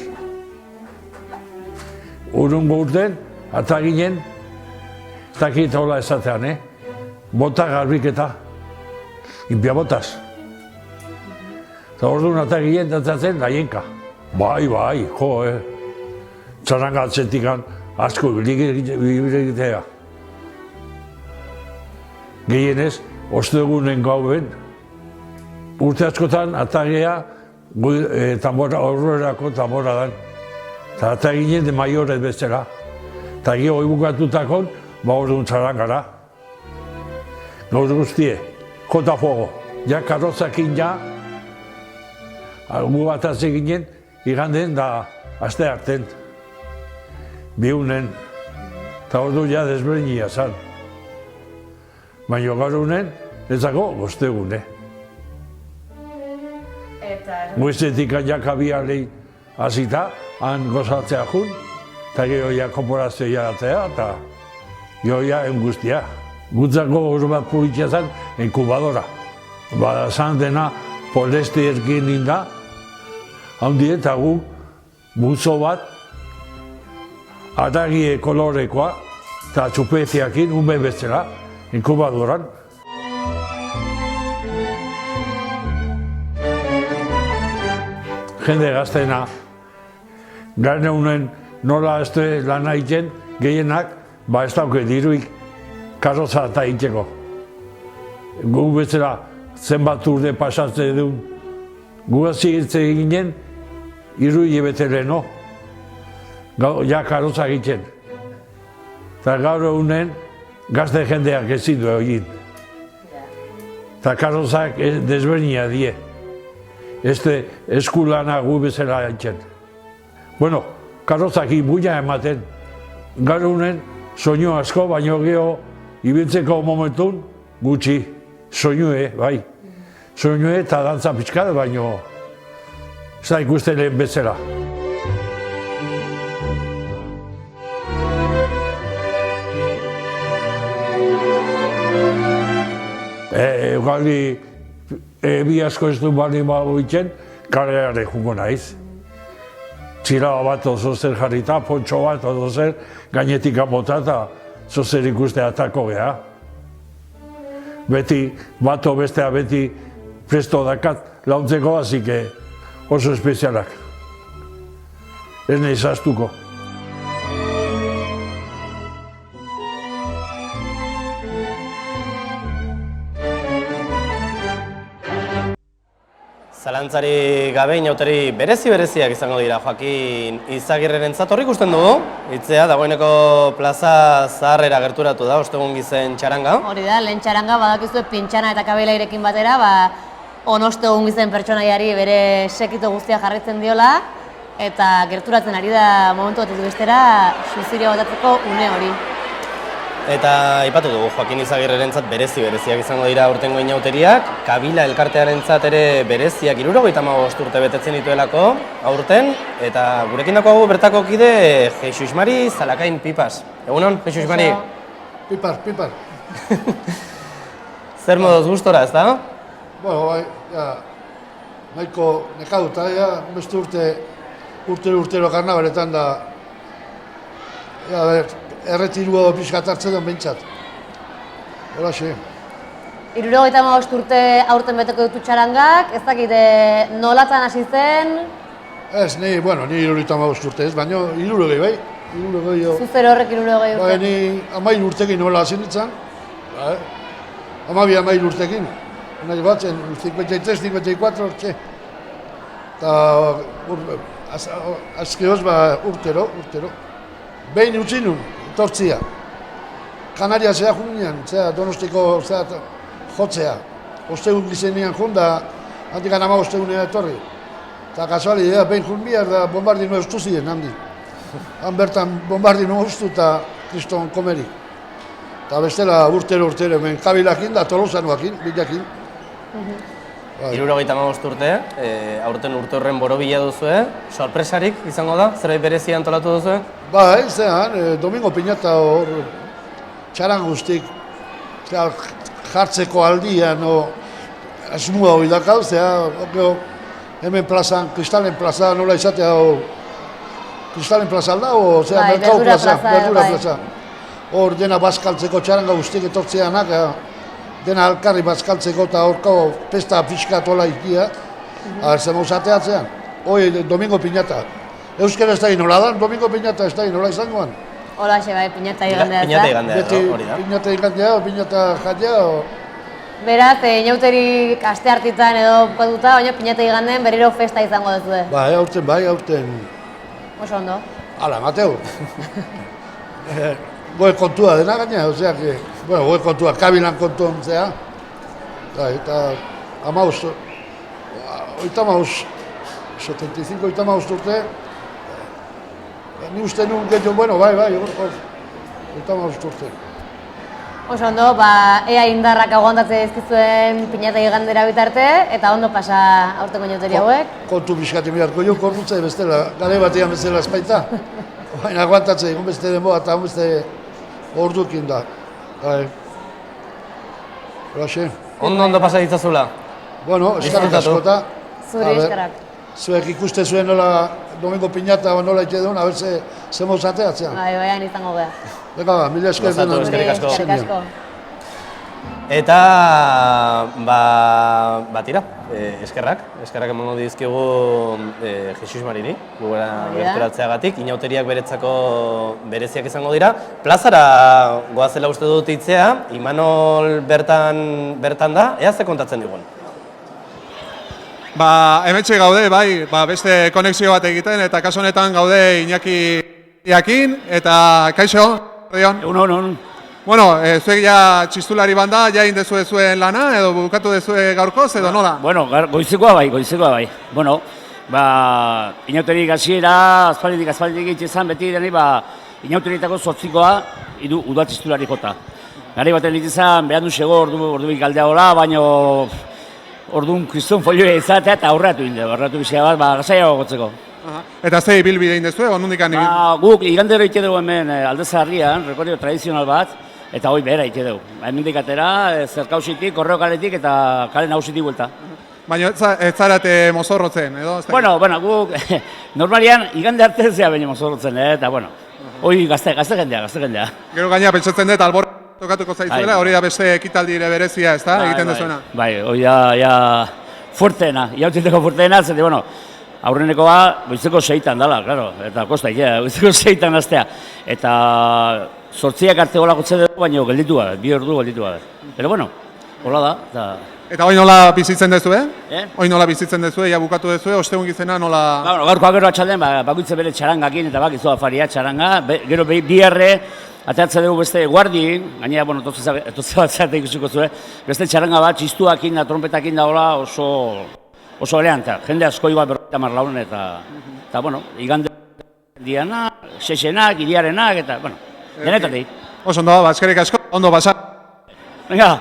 Urrungo urten, atera ginen, ez dakit hola esatean, bota garbiketa, inpia botaz. Eta orduan atera ginen, dantzatzen laienka. Bai, txaranga atzetikan asko egitea. Gehienez, ostegunen gauen, urte askotan atagea horrelako tambora dan. Eta ataginen de maiorez bezala. Eta geho oibukatutakon, orduan txarangara. Gauz guztie, jota fuego. Ja karrozakin ja, gu bat atzeginen, iganden da aste harten. Bihunen, eta ordu ja desberdinia zan. Baina garunen, ezako goztegune. Goizetik jakabialei hasita, han gozatzea jun, eta gero ja korporazioa atzea, eta gero ja engustia. Gutzako hor bat politia zan, inkubadora. Zan dena poliesterkin inda, handi eta gu, buzo bat, aragie kolorekoa, eta txupeziakin, unbe bezala, inkubadoran. Jende gaztena, garen honen nola ez lan egiten, gehienak, ez dauke diruik karroza eta egiteko. Gu bezala zenbat urde pasatzen duen, gu zigitzen ginen, 3 hilabete leheno, ja karroza egiten. eta gaur egunen gazte jendeak ezin du egin. Eta karrozak desberdina die. Este eskulana gu bezala entzen. Bueno, karrozak ibuina ematen. Gaur egunen soinu asko, baino geho ibiltzeko momentun gutxi. Soinue, bai. Soinue eta dantza pixkat, baino ez da ikusten lehen bezala. Egaldi, bi asko ez du bali mago itzen, kaleare jungo naiz. Txilaba bat oso zer jarrita, pontxo bat oso zer, gainetik amota eta zozer ikuste atako geha. Beti, bato bestea beti presto dakat launtzeko, hasik oso espezialak. Ez nahiz astuko. Zalantzari gabe, inauteri berezi-bereziak izango dira, Joakin Izagirrerentzat hor ikusten dugu. Hitzea, dagoeneko plaza zaharrera gerturatu da, ostegun gizen txaranga. Hori da, lehen txaranga, badakizue pintxana eta kabelairekin batera, ostegun gizen pertsonaiari bere sekito guztia jarraitzen diola, eta gerturatzen ari da momentu batetik bestera suzirio botatzeko une hori. Eta aipatu dugu, Joakin Izagirrerentzat berezi-bereziak izango dira aurtengo inauteriak, Kabila elkartearentzat ere bereziak 75 urte betetzen dituelako aurten, eta gurekin dagoago bertako kide Jesus Mari Zalakain Pipas. Egunon, Jesus Mari? Pipas. Zer moduz gustora, ez da? Bueno, bai, nahiko nekaduta, beste urtero karnabaretan da, erretirua pixkat hartzen duen behintzat. Horaxe. 75 urte aurten beteko ditu txarangak, ez dakite nolatan hasi zen? Ez, ni 75 urte ez, baina 60 bai. Zuzer horrek 60 urte? Bai, ni 12 urtekin nola hasi nintzen. 12 urtekin. Nahi batzen, 53, 54 urte. Eta azkeoz urtero. Behin utzi nun, etortzia. Kanaria zea jungian, Donostiko jotzea. Ostegun gizenean jun da, handikan 15 etorri. Eta kasualidea, behin jun bihar da bombardino estu ziren handi. Han bertan bombardino estu eta kriston komerik. Eta bestela urtero, hemen Kabilakin da Tolosanoakin, bilakin. 75 urte, aurten urte horren borobila duzue, sorpresarik izango da, zerbait berezia antolatu duzue? Bai, Domingo Piñata hor txaran guztik jartzeko aldian asmua hori dakau, hemen plazan, Kristalen plaza nola izatea, Kristalen plaza alda, Merkau plaza, Berdura plaza. Hor dena bazkaltzeko txaranga guztik etortzeanak, dena alkarri bazkaltzeko eta horko pesta pixkat hola ikia, zer mauzateatzean. Hoi, Domingo Piñata. Euskara ez da inola da, Domingo Piñata ez da inola izangoan. Hola, bai, Piñata igandea. Piñata igandea, hori da. Piñata igandea, Piñata jatea. Beraz, inauterik aste hartitan edo bukatuta, baina Piñata igandean berriro festa izango duzu. Bai, aurten. Oso ondo. Hala, Mateo. Goe kontua dena gaina, goe kontua, Kabilan kontu ontzea. Eta amauz, 75 urte. Ni uste nuen gehiago, bai, 75 urte. Oso ondo, ea indarrak aguantatzen ezkizuen Piñata igandera bitarte, eta ondo pasa aurtengo inauteri hauek. Kontu pixkati miarko jo, korrutza bestela, gare batean bezala espaita. Baina aguantatzen, egun beste denboa eta egun beste ordukin da. Horaxe. Ondo pasa ditzazula? Bueno, eskarrik askota. Zuri eskarak. Zuek ikuste zuen nola Domingo Piñata nola ite duen, haber ze mozateatzean. Bai, izango geha. Beka, mila esker dena. Eskerrik asko. Eta, tira, eskerrak emango dizkigu Jesus Marini, gugara gerturatzeagatik, inauteriak beretzako bereziak izango dira. Plazara goazela uste dut hitzea, Imanol bertan da, ea ze kontatzen digun? Hementxe gaude, bai, beste konexio bat egiten, eta kaso honetan gaude Iñaki Iakin, eta kaixo, Egun. Bueno, zuek ja txistulari banda, ja indezue zuen lana, edo bukatu dezue gaurkoz, edo nola? Bueno, goizekoa bai. Bueno, inauterik hasiera, aspalditik itxezan, beti deni, inauterietako 8koa, udal txistulari jota. Gari baten itxezan, behar du sego, ordu galdea hola, baino orduan kriston folioa izatea eta aurratu bizia bat, gazaiago gotzeko. Eta ze ibilbide indezue, onundikan ibil? Guk igandero ite dugu hemen Aldezarrian, rekordio tradizional bat, eta hoi behera ite dugu. Hemendik atera, zerkausitik, korreo kaletik eta kale nagusitik buelta. Baina ez zarate mozorrotzen, edo? Bueno, guk normalian igande arte ez baina mozorrotzen, eta bueno, hoi gazte jendea. Gero gaina pentsatzen dut, albor tokatuko zaizuela, hori da beste ekitaldire berezia, ez da, egiten dezuena? Bai, hori da fuerteena, iautiteko fuerteena, zete, bueno, aurrenekoa goizeko 6 dala, claro, eta kosta goizeko 6 hastea. Eta 8 arte hola gotze dugu, baina gelditu gara, 2 ordu gelditu gara. Pero bueno, hola da. Eta hoi nola bizitzen dezue? Hoi nola bizitzen dezue, ja bukatu dezue, ostegun gizena nola... Gaurkoa gero atxaldean, bakoitze bere txarangakin, eta bakizu afaria txaranga, gero biharre, ateatzen dugu beste guardi, gainera, bueno, etotze bat zarte ikusiko zuen, beste txaranga bat, txistuakin da, trompetakin da hola, oso eleanta. Jende asko igual 50 launen eta bueno, igande diana, sexenak, iriarenak, eta, bueno, denetatik. Oso ondo, eskerrik asko, ondo basa. Venga.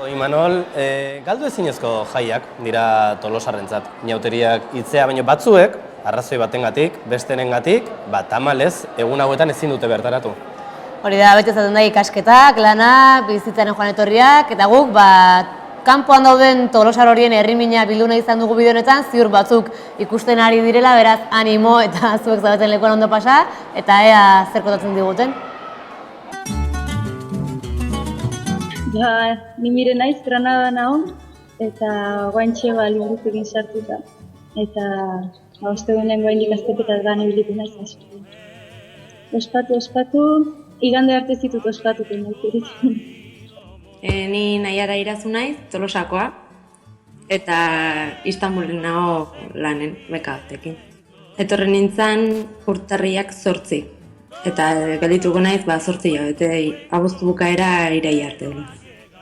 Imanol, galdu ezinezko jaiak dira Tolosarrentzat. Inauteriak hitzea, baina batzuek, arrazoi batengatik, bestenengatik, tamalez, egun hauetan ezin dute bertaratu. Hori da, bete zaten da ikasketak, lana, bizitzaren joan etorriak, eta guk, kanpoan dauden Tolosar horien herrimina bilduna izan dugu bideo honetan, ziur batzuk ikusten ari direla, beraz animo eta zuek zaudeten lekuan ondo pasa, eta ea zer kontatzen diguten. Ni mire naiz Granada nago, eta guaintxe liburutekin sartuta. Eta ostegunen goaindik azterketak da ibilitu naiz asko. Ospatu, igande arte zitut ospatuko nahi. Ni Naiara Irazu naiz, Tolosakoa, eta Istanbulen nago lanen, beka batekin. Etorren nintzen urtarriak 8, eta geldituko naiz 8 hilabete, abuztu bukaera iraila arte dela.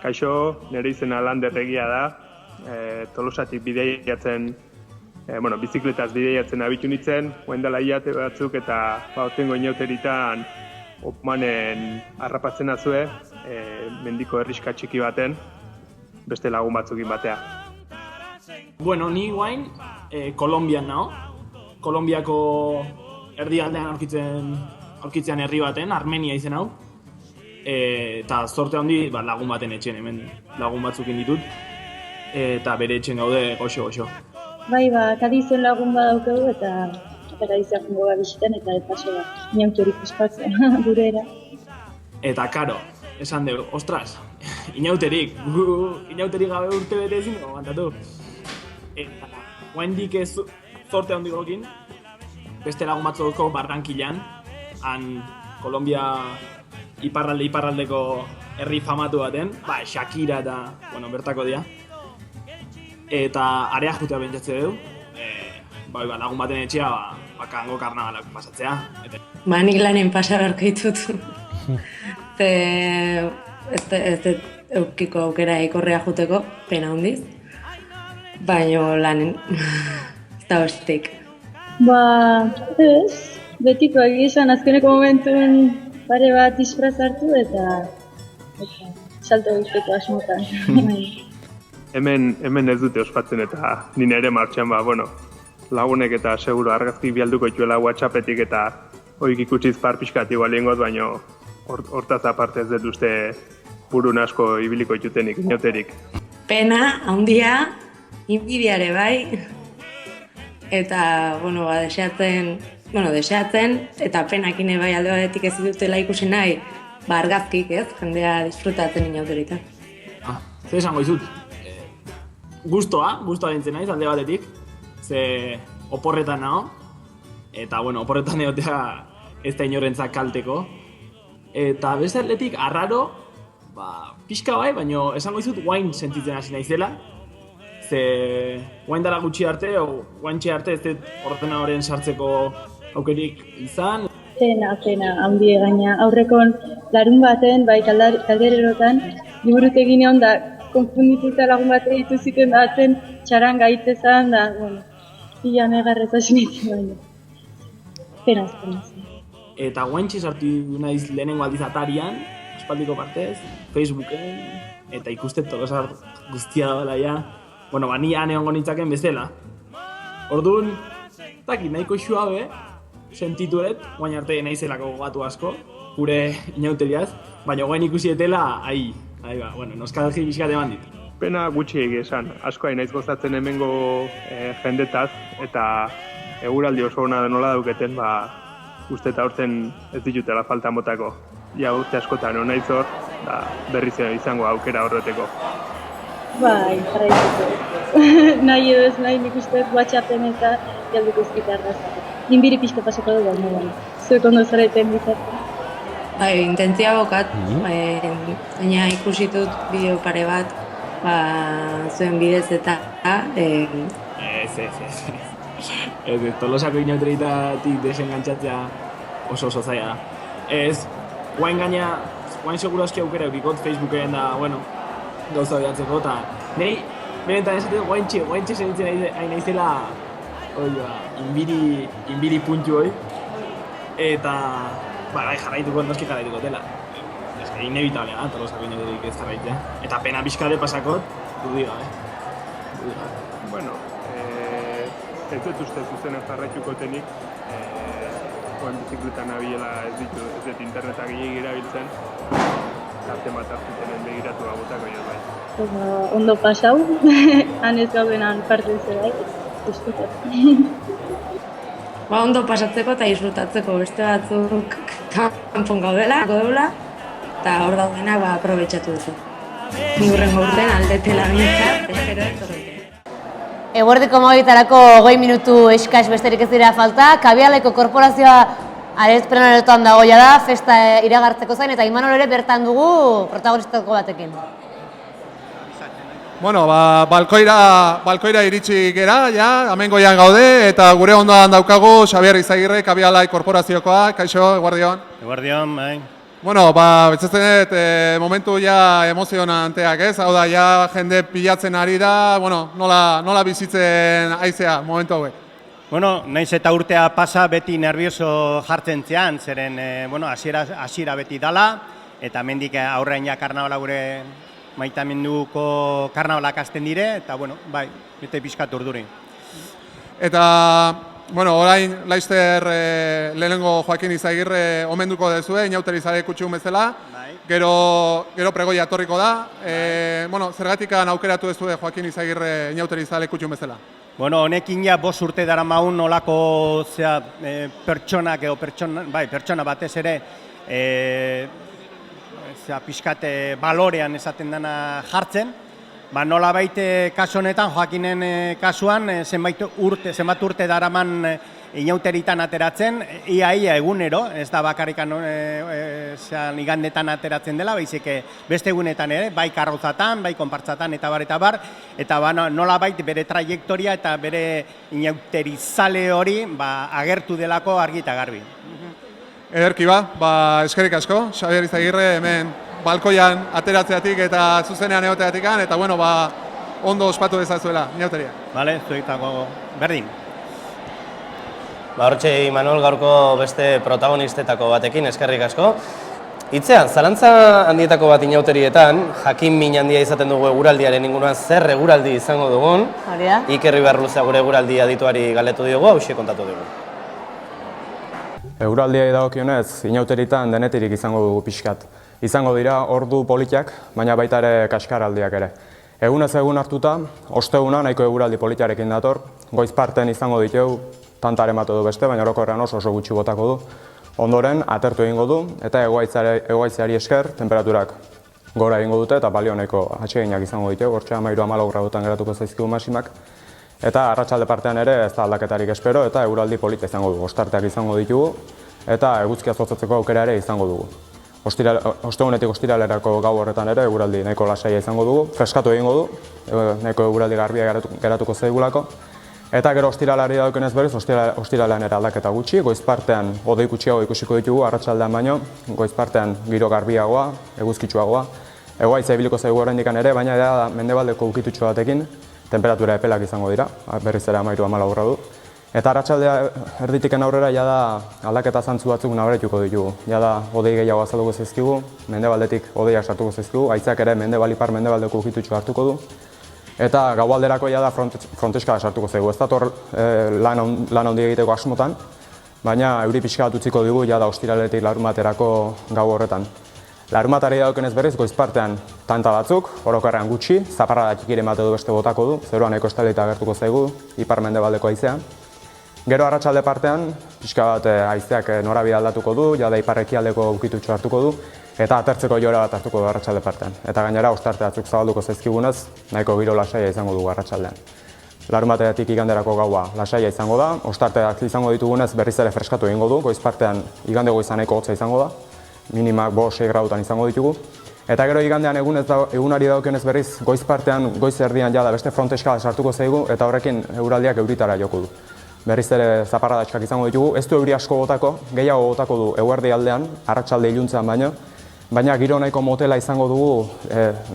Kaixo, nire izena Lander Egia da, Tolosatik bideiatzen, bizikletaz bideiatzen abitu nintzen, oendala hilate batzuk eta otengo inauteritan Opmanen harrapatzen azue, mendiko herriska txiki baten, beste lagun batzukin batea. Bueno, ni guain Kolombian nago. Kolombiako erdialdean aurkitzean herri baten, Armenia izen hau. Eta zorte handi lagun baten etxen, hemen lagun batzukin ditut. Eta bere etxen gaude goxo. Bai, Kadizen lagun badaukagu eta Kadizen jungo bisiten eta paso inauterik ospatzen gurera. Eta karo, esan dugu, ostras, inauterik gabe urte bete ezin dugu bantatu. Eta guaindik ez zorte handikokin, beste lagun batzuk Barranquillan, han Kolombia iparraldeko herri famatu baten, Shakira eta, bertako dira. Eta area jutea bentsatze dugu, lagun baten etxea, kango karnabalak pasatzea. Nik lanen pasa beharko ditut. Ez eukiko aukera ikorrea juteko, pena handiz. Baina lanen, ez da bestetik. Ez, betiko egizan azkeneko momentuen pare bat disfraz hartu eta salto egiteko asmotan. Hemen ez dute ospatzen eta nire ere martxan lagunek eta seguro argazki bialduko ituela WhatsAppetik eta hoik ikutsiz par pixkat igual ingot, baina hortaz aparte ez dut uste burun asko ibiliko itutenik, inauterik. Pena, handia, inbidiare bai, eta, deseatzen, eta penakin bai alde batetik ez dutela ikusi nahi, argazkik ez, jendea disfrutatzen inauteritan. Zer esango izut, gustoa dintzen naiz alde batetik, ze oporretan nago, eta oporretan egotea ez da inorentzak kalteko. Eta beste atletik, arraro, pixka bai, baina esango izut guain sentitzen hasi naizela. Ze guain dara gutxi arte, guaintxe arte ez dut ordenadoren sartzeko aukerik izan. pena handi gaina. Aurrekon larun baten, bai kaldererotan, liburutegi neon da konfundituta lagun bat ditu ziten daten txaranga itezan da, bueno, pila negarrez asinetik baina. Penaz. Eta guantxe sartu naiz lehenengo aldiz atarian, espaldiko partez, Facebooken, eta ikustet Tolosar guztia dabela ja. Bueno, ni egongo nintzaken bezala. Orduan, takit nahiko xuabe, sentituet, guain arte naizelako gogatu asko, gure inauteriaz, baina guain ikusi etela, bueno, nostalgia bizkat eman dit. Pena gutxi esan, asko naiz gozatzen hemengo jendetaz, eta eguraldi oso ona nola dauketen, uste eta hortzen ez ditutela falta motako. Ja urte askotan hona izor, berriz izango aukera horreteko. Bai, jarraituko. Nahi edo ez nahi nik uste WhatsAppen eta jalduko izkitarraz. Inbiri pixka pasako dugu, no? Zuek ondo zareten bizatzen. Bai, intentzia bokat, baina ikusitut bideo pare bat, zuen bidez eta... Tolosako inauteritatik desengantzatza oso zaila da. Ez, guain gaina, guain segurazki aukera eukikot Facebooken da, bueno, gauza bidatzeko, eta nahi, benetan esate guaintxe zenitzen hain naizela inbiri puntu hoi, eta jarraituko, noski jarraituko dela. Ez que inevitablea da, Tolosako inauterik ez jarraitzea. Eta pena pixkade pasakot, dudiga, Bueno, ez dut uste zuzenen jarraituko tenik, oen bizikletan nabiela ez dut internetak gehiagik erabiltzen, arte matartutenen begiratu agutako jo bai. Ondo pasau, han ez gaudenan parte zerai, disfrutatzen. Ondo pasatzeko eta disfrutatzeko beste batzuk kanpon gaudela, eta hor daudenak aprobetxatu duzu. Ni hurrengo urten aldetela bintzat, espero etorretu. Eguerdiko mobitarako 20 minutu eskas besterik ez dira falta. Kabialeko korporazioa arezprenaretoan dagoia da, festa iragartzeko zain, eta Imanol ere bertan dugu protagonistako batekin. Bueno, balkoira iritsi gera, ja, hemen goian gaude, eta gure ondoan daukagu Xabier Izagirre, Kabialai korporaziokoa. Kaixo, eguerdion. Eguerdion, bai. Bueno, betzatzen momentu ja emozionanteak, ez? Hau da, ja jende pilatzen ari da, bueno, nola bizitzen aizea momentu hauek? Bueno, naiz eta urtea pasa beti nervioso jartzen zean, zeren, bueno, hasiera beti dala, eta mendik aurrean ja karnavala gure maitamenduko karnavalak hasten dire, eta, bueno, bai, bete pixkat urduri. Eta, bueno, orain Laister lehenengo Joakin Izagirre omenduko dezue, inauteri zare kutxun bezala, gero pregoia etorriko da. Bueno, zergatikan aukeratu dezue Joakin Izagirre inauteri zare kutxun bezala? Bueno, honekin ja 5 urte dara maun olako pertsonak edo pertsona batez ere pixkat balorean esaten dena jartzen. Nolabait kasu honetan, Joakinen kasuan, zenbat urte daraman inauteritan ateratzen, ia egunero, ez da bakarrikan igandetan ateratzen dela, baizik beste egunetan ere, bai karrozatan, bai konpartzatan eta bar, eta nolabait bere trajektoria eta bere inauterizale hori agertu delako argi eta garbi. Ederki eskerrik asko, Xabier Izagirre hemen balkoian ateratzeatik eta zuzenean egoteatik, eta bueno, ondo ospatu dezazuela, inauteria. Bale, zuetako berdin. Hortxe, Imanol, gaurko beste protagonistetako batekin, eskerrik asko. Itzean, zalantza handietako bat inauterietan, jakin min handia izaten dugu eguraldiaren inguruan zer eguraldi izango dugun, Iker Ibarluzea gure eguraldi adituari galdetu diogu, hauxe kontatu dugu. Eguraldiai dagokionez, inauteritan denetirik izango dugu pixkat. Izango dira ordu politiak, baina baita ere kaskaraldiak ere. Egunez egun hartuta, osteguna nahiko eguraldi politiarekin dator, goiz parten izango ditugu, tantaren bat edo beste, baina orokorrean oso gutxi botako du. Ondoren, atertu egingo du, eta egoaitzeari esker, temperaturak gora egingo dute, eta balio nahiko atseginak izango ditugu, hortxe 13-14 gradutan geratuko zaizkigu maximak. Eta arratsalde partean ere ez da aldaketarik espero, eta eguraldi polita izango dugu, ostarteak izango ditugu, eta eguzkia zozatzeko aukera ere izango dugu. Ostegunetik ostiralerako gau horretan ere eguraldi nahiko lasaia izango dugu, freskatu egingo du, nahiko eguraldi garbia geratuko zaigulako, Eta gero ostiralari daukenez berriz, ostiralean ere aldaketa gutxi, goiz partean hodei gutxiago ikusiko ditugu, arratsaldean baino, goiz partean giro garbiagoa, eguzkitsuagoa. Hego-haitza ibiliko zaigu oraindikan ere, baina da mendebaldeko ukitutxo batekin, temperatura epelak izango dira, berriz ere 13-14 gradu. Eta arratsaldea erditiken aurrera jada aldaketa zantzu batzuk nabarituko ditugu. Jada hodei gehiago azalduko zaizkigu, mendebaldetik hodeiak sartuko zaizkigu, haitzak ere mendebal-ipar mendebaldeko ukitutxo hartuko du. Eta gaualderako jada fronteska sartuko zaigu. Ez dator lan handi egiteko asmotan, baina euri pixka bat utziko digu jada ostiraletik larunbaterako gau horretan. Larumatari daukenez berriz, goiz partean tanta batzuk, orokorrean gutxi, zaparrada txikiren bat edo beste botako du, zeruan eko estalita agertuko zaigu, ipar mendebaldeko haizea. Gero arratsalde partean, pixka bat haizeak norabide aldatuko du, jada ipar-ekialdeko ukitutxo hartuko du, eta atertzeko joera bat hartuko du arratsalde partean. Eta gainera, ostarte batzuk zabalduko zaizkigunez, nahiko giro lasaia izango dugu arratsaldean. Larumateatik iganderako gaua lasaia izango da, ostarteak izango ditugunez berriz ere freskatu egingo du, goiz partean igande goizan nahiko hotza izango da, minimak 5-6 gradutan izango ditugu. Eta gero igandean egunari daukenez berriz, goiz partean, goiz erdian jada beste fronteska sartuko zaigu, eta horrekin euraldiak euritara joko du. Berriz ere zaparradatxkak izango ditugu, ez du euri asko botako, gehiago botako du eguerdi aldean, arratsalde iluntzean baino, baina giro nahiko motela izango dugu,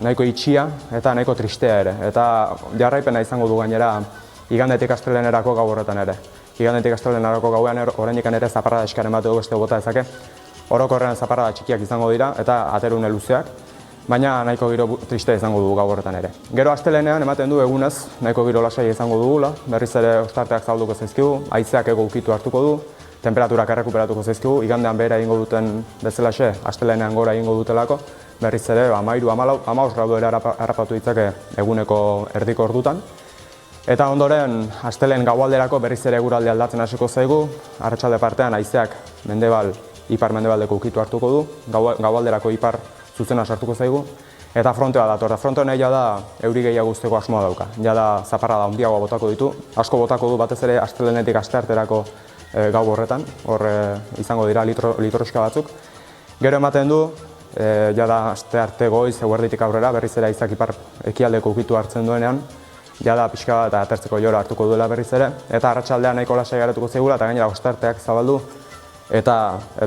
nahiko itxia eta nahiko tristea ere. Eta jarraipena izango du gainera igandetik astelehenerako gau horretan ere. Igandetik astelehenerako gauean oraindikan ere zaparradatxkaren bat edo beste bota dezake. Orokorrean zaparrada txikiak izango dira eta aterune luzeak, baina nahiko giro tristea izango dugu gau horretan ere. Gero astelehenean ematen du egunez nahiko giro lasaia izango dugula, berriz ere ostarteak zabalduko zaizkigu, haizeak ego ukitu hartuko du, temperaturak errekuperatuko zaizkigu, igandean behera egingo duten bezalaxe, astelehenean gora egingo dutelako, berriz ere 13-14 gradu ere harrapatu ditzake eguneko erdiko ordutan. Eta ondoren, astelehen gaualderako berriz ere eguraldi aldatzen hasiko zaigu, arratsalde partean haizeak ipar mendebaldeko ukitu hartuko du, gaualderako ipar zuzena sartuko zaigu, eta frontea dator. Fronte honek jada euri gehiago usteko asmoa dauka. Jada zaparrada handiagoa botako ditu, asko botako du batez ere astelehenetik astearterako gau horretan, hor izango dira litroska batzuk. Gero ematen du, jada astearte goiz eguerditik aurrera, berriz ere haizeak ipar ekialdeko ukitu hartzen duenean, jada pixka bat atertzeko jora hartuko duela berriz ere, eta arratsaldean nahiko lasai garatuko zaigula, eta gainera ostarteak zabaldu, eta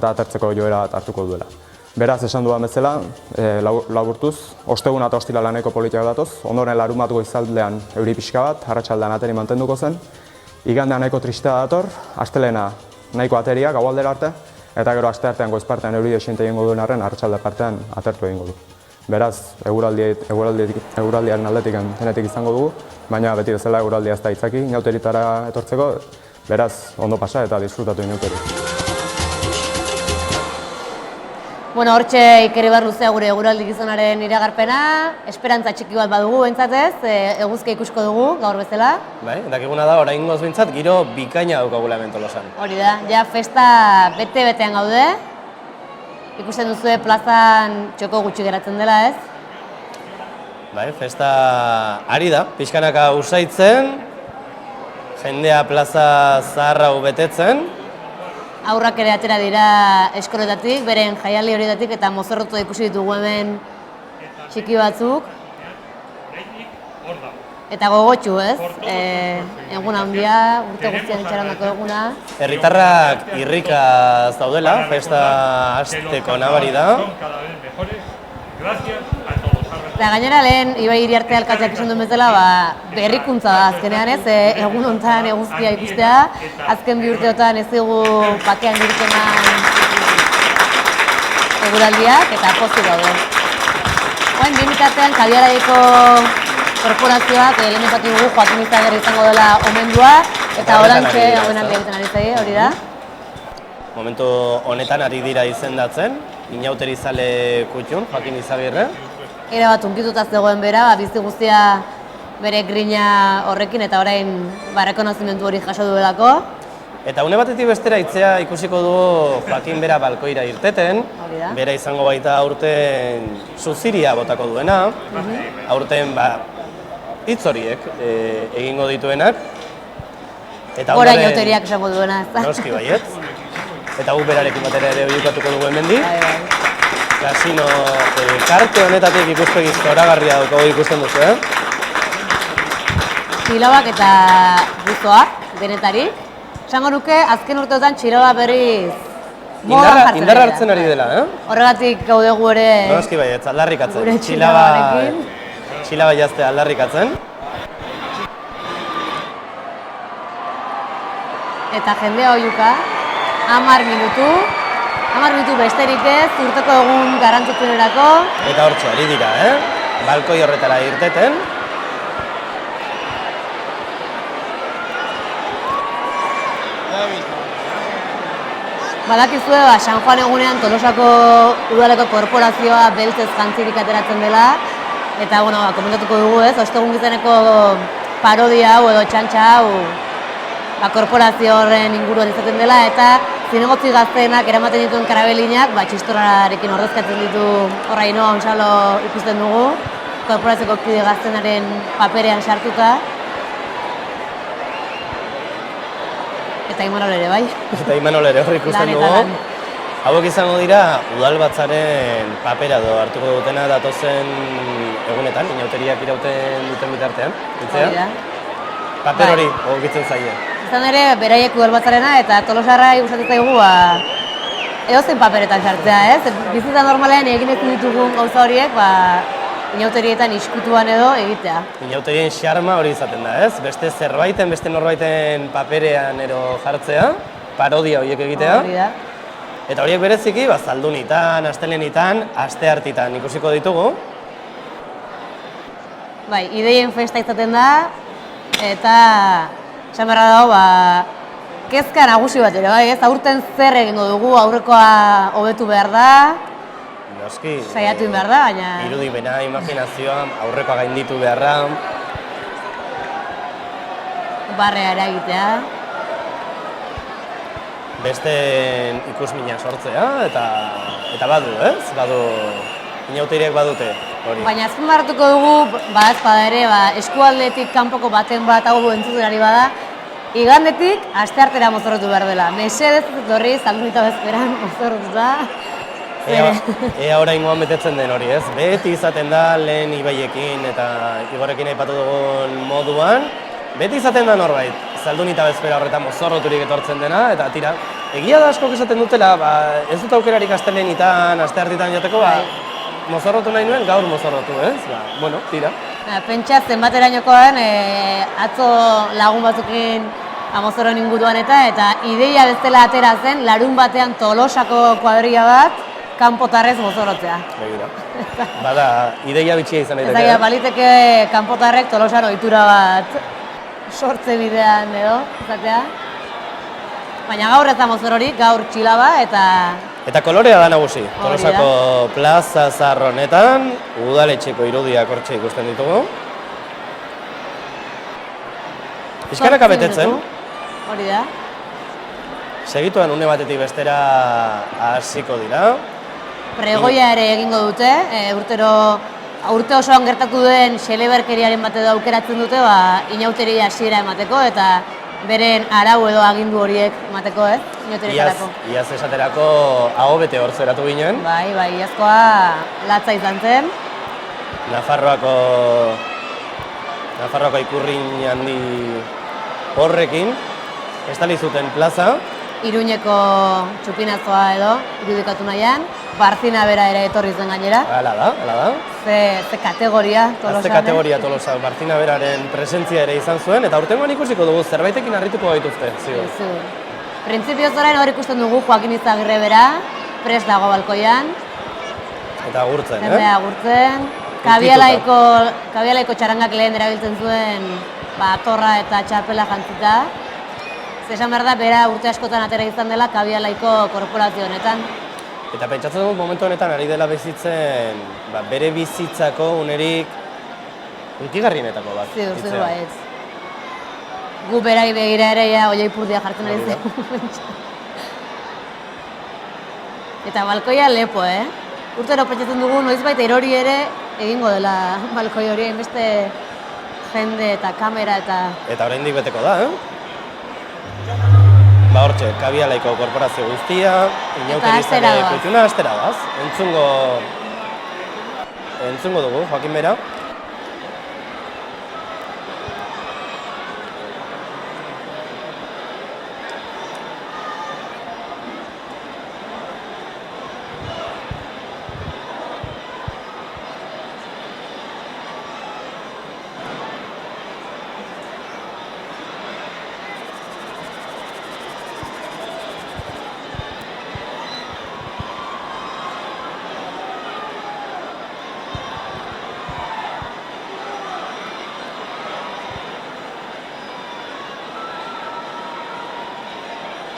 atertzeko joera bat hartuko duela. Beraz, esan duan bezala, laburtuz, osteguna eta ostirala nahiko politiak datoz, ondoren larunbat goizaldean euri pixka bat, arratsaldean ateri mantenduko zen, igandean nahiko tristea dator, astelehena nahiko ateria, gaualdera arte, eta gero asteartean goiz partean euri desiente egingo duen arren, arratsalde partean atertu egingo du. Beraz, eguraldiaren aldetik denetik izango dugu, baina beti bezala eguraldia ez da itzaki, inauteritara etortzeko, beraz, ondo pasa eta disfrutatu inauterik. Bueno, hortxe Iker Ibarluzea gure eguraldi gizonaren iragarpena, esperantza txiki bat badugu bentsatez, eguzkia ikusko dugu gaur bezala. Bai, dakiguna da oraingoz behintzat giro bikaina daukagula hemen Tolosan. Hori da, ja festa bete-betean gaude. Ikusten duzue plazan txoko gutxi geratzen dela, ez? Bai, festa ari da, pixkanaka usaitzen, jendea plaza zahar hau betetzen. Aurrak ere atera dira eskoletatik, beren jaialdi horietatik eta mozorrotu ikusi ditugu hemen txiki batzuk. Eta gogotxu, ez? Egun handia, urte guztian itxarandako eguna. Herritarrak irrikaz daudela, festa hasteko nabari da. Eta gainera lehen, Ibai Iriarte alkateak esan duen bezala, berrikuntza da azkenean, ez? Egun honetan eguzkia ikustea, azken bi urteotan ez dugu bakean dirikenan eguraldiak eta pozik daude. Oain, bi mitartean Kabiaraiko korporazioak lehen epatu dugu Joaquin Izaguirre izango dela omendua, eta horantxe omenaldia egiten ari zaie, hori da? Momentu honetan ari dira izendatzen, Inauterizale kutxun, Joaquin Izaguirre. Era bat unkituta zegoen bera, bizi guztia bere grina horrekin eta orain rekonozimentu hori jaso duelako. Eta une batetik bestera itzea ikusiko dugu Joaquin bera balkoira irteten, bera izango baita aurten zuziria botako duena, aurten hitz horiek egingo dituenak. Orain auteriak esango duena, ez da? Noski baiet. Eta guk berarekin batera ere oiukatuko dugu hemendik. Kasino karte honetatik ikuspegi zoragarria daukagu ikusten duzu, txilabak eta buzoak, denetarik. Esango nuke, azken urteotan txilaba berriz modan jartzen Indarra hartzen ari dela, Horregatik gaude gu ere... Noski bai, ez aldarrikatzen. Gure txilabarekin. Txilaba jazte aldarrikatzen. Eta jendea oiuka, 10 minutu besterik ez, urteko egun garrantzitsunerako. Eta hortxe, ari dira, balkoi horretara irteten. Badakizue, San Juan egunean Tolosako udaleko korporazioa beltzez jantzirik ateratzen dela. Eta, komentatuko dugu ez, ostegun gizaneko parodia hau edo txantxa hau korporazio horren inguruan izaten dela, eta zinegotzi gazteenak eramaten dituen karabelinak, txistorarekin ordezkatzen ditu Horraino Onsalo ikusten dugu, korporazioko kide gaztenaren paperean sartuta. Eta Imanol ere, bai? Eta Imanol ere hor ikusten dugu. Hauek izango dira, udalbatzaren papera hartuko dutena datozen egunetan, inauteriak irauten duten bitartean. Paper hori, ogitzen zaie. Izan ere, beraiek udalbatzarena eta Tolosarra gustatzen zaigu edozein paperetan sartzea, ez? Bizitza normalean egin ez ditugun gauza horiek, inauterietan iskutuan edo egitea. Inauterien xarma hori izaten da, ez? Beste zerbaiten, beste norbaiten paperean ero jartzea, parodia horiek egitea. Hori da. Eta horiek bereziki, zaldunitan, astelenitan, asteartitan ikusiko ditugu. Bai, ideien festa izaten da, eta esan beharra dago, kezka nagusi bat ere, bai, ez? Aurten zer egingo dugu, aurrekoa hobetu behar da. Noski, saiatu behar da, baina... irudimena, imaginazioa, aurrekoa gainditu beharra. Barrea eragitea. Beste ikusmina sortzea, eta badu, ez? Inauteriak badute hori. Baina azpimarratuko dugu, ez bada ere, eskualdetik kanpoko baten bat hau entzuten ari bada, igandetik asteartera mozorrotu behar dela. Mesedez etorri, zaldunita bezperan mozorrotuta. Ea oraingoan betetzen den hori, ez? Beti izaten da lehen Ibaiekin eta Igorekin aipatu dugun moduan, beti izaten da norbait, zaldunita bezpera horretan mozorroturik etortzen dena, eta tira, egia da askok esaten dutela, ez dut aukerarik astelenitan, asteartitan jateko, mozorrotu nahi nuen, gaur mozorrotu, ez? Bueno, tira. Pentsa zenbaterainokoan, atzo lagun batzukin mozorroen inguruan eta ideia bezala atera zen, larun batean Tolosako kuadrilla bat, kanpotarrez mozorrotzea. Begira. Bada, ideia bitxia izan daiteke. Eta baliteke kanpotarrek Tolosan ohitura bat sortze bidean edo, izatea. Baina gaur ez da mozorrorik, gaur txilaba eta kolorea da nagusi. Tolosako plaza zahar honetan, udaletxeko irudiak hortxe ikusten ditugu. Pixkanaka betetzen. Hori da. Segituan une batetik bestera hasiko dira. Pregoia ere egingo dute, urte osoan gertatu den xeleberkeriaren bat edo aukeratzen dute, inauteri hasiera emateko eta beren arau edo agindu horiek emateko, ez? Inauterietarako. Iaz esaterako aho bete hor zeratu ginen. Bai, iazkoa latza izan zen. Nafarroako ikurrin handi horrekin, estali zuten plaza. Iruñeko txupinazoa edo, irudikatu nahian. Barzina bera ere etorri zen gainera. Hala da. Ze kategoria Tolosan. Ze kategoria Tolosa, Barzina beraren presentzia ere izan zuen, eta aurtengoan ikusiko dugu, zerbaitekin harrituko gaituzte, ziur. Printzipioz orain hor ikusten dugu Joakin Izagirre bera, prest dago balkoian. Eta agurtzen, Jendea agurtzen. Kabialaiko txarangak lehen erabiltzen zuen, torra eta txapela jantzita. Esan behar da, bera urte askotan atera izan dela Kabialaiko korporazio honetan. Eta pentsatzen dut momentu honetan ari dela bizitzen, bere bizitzako unerik hunkigarrienetako bat. Ziur baietz. Gu berai begira ere oioi purdia jartzen ari zen. Eta balkoia lepo, Urtero pentsatzen dugu, noizbait erori ere egingo dela balkoi hori, beste jende eta kamera eta... Eta oraindik beteko da, Hortxe, Kabialaiko korporazio guztia, inauterizare koituna, astera daz. Entzungo dugu, Joakin bera.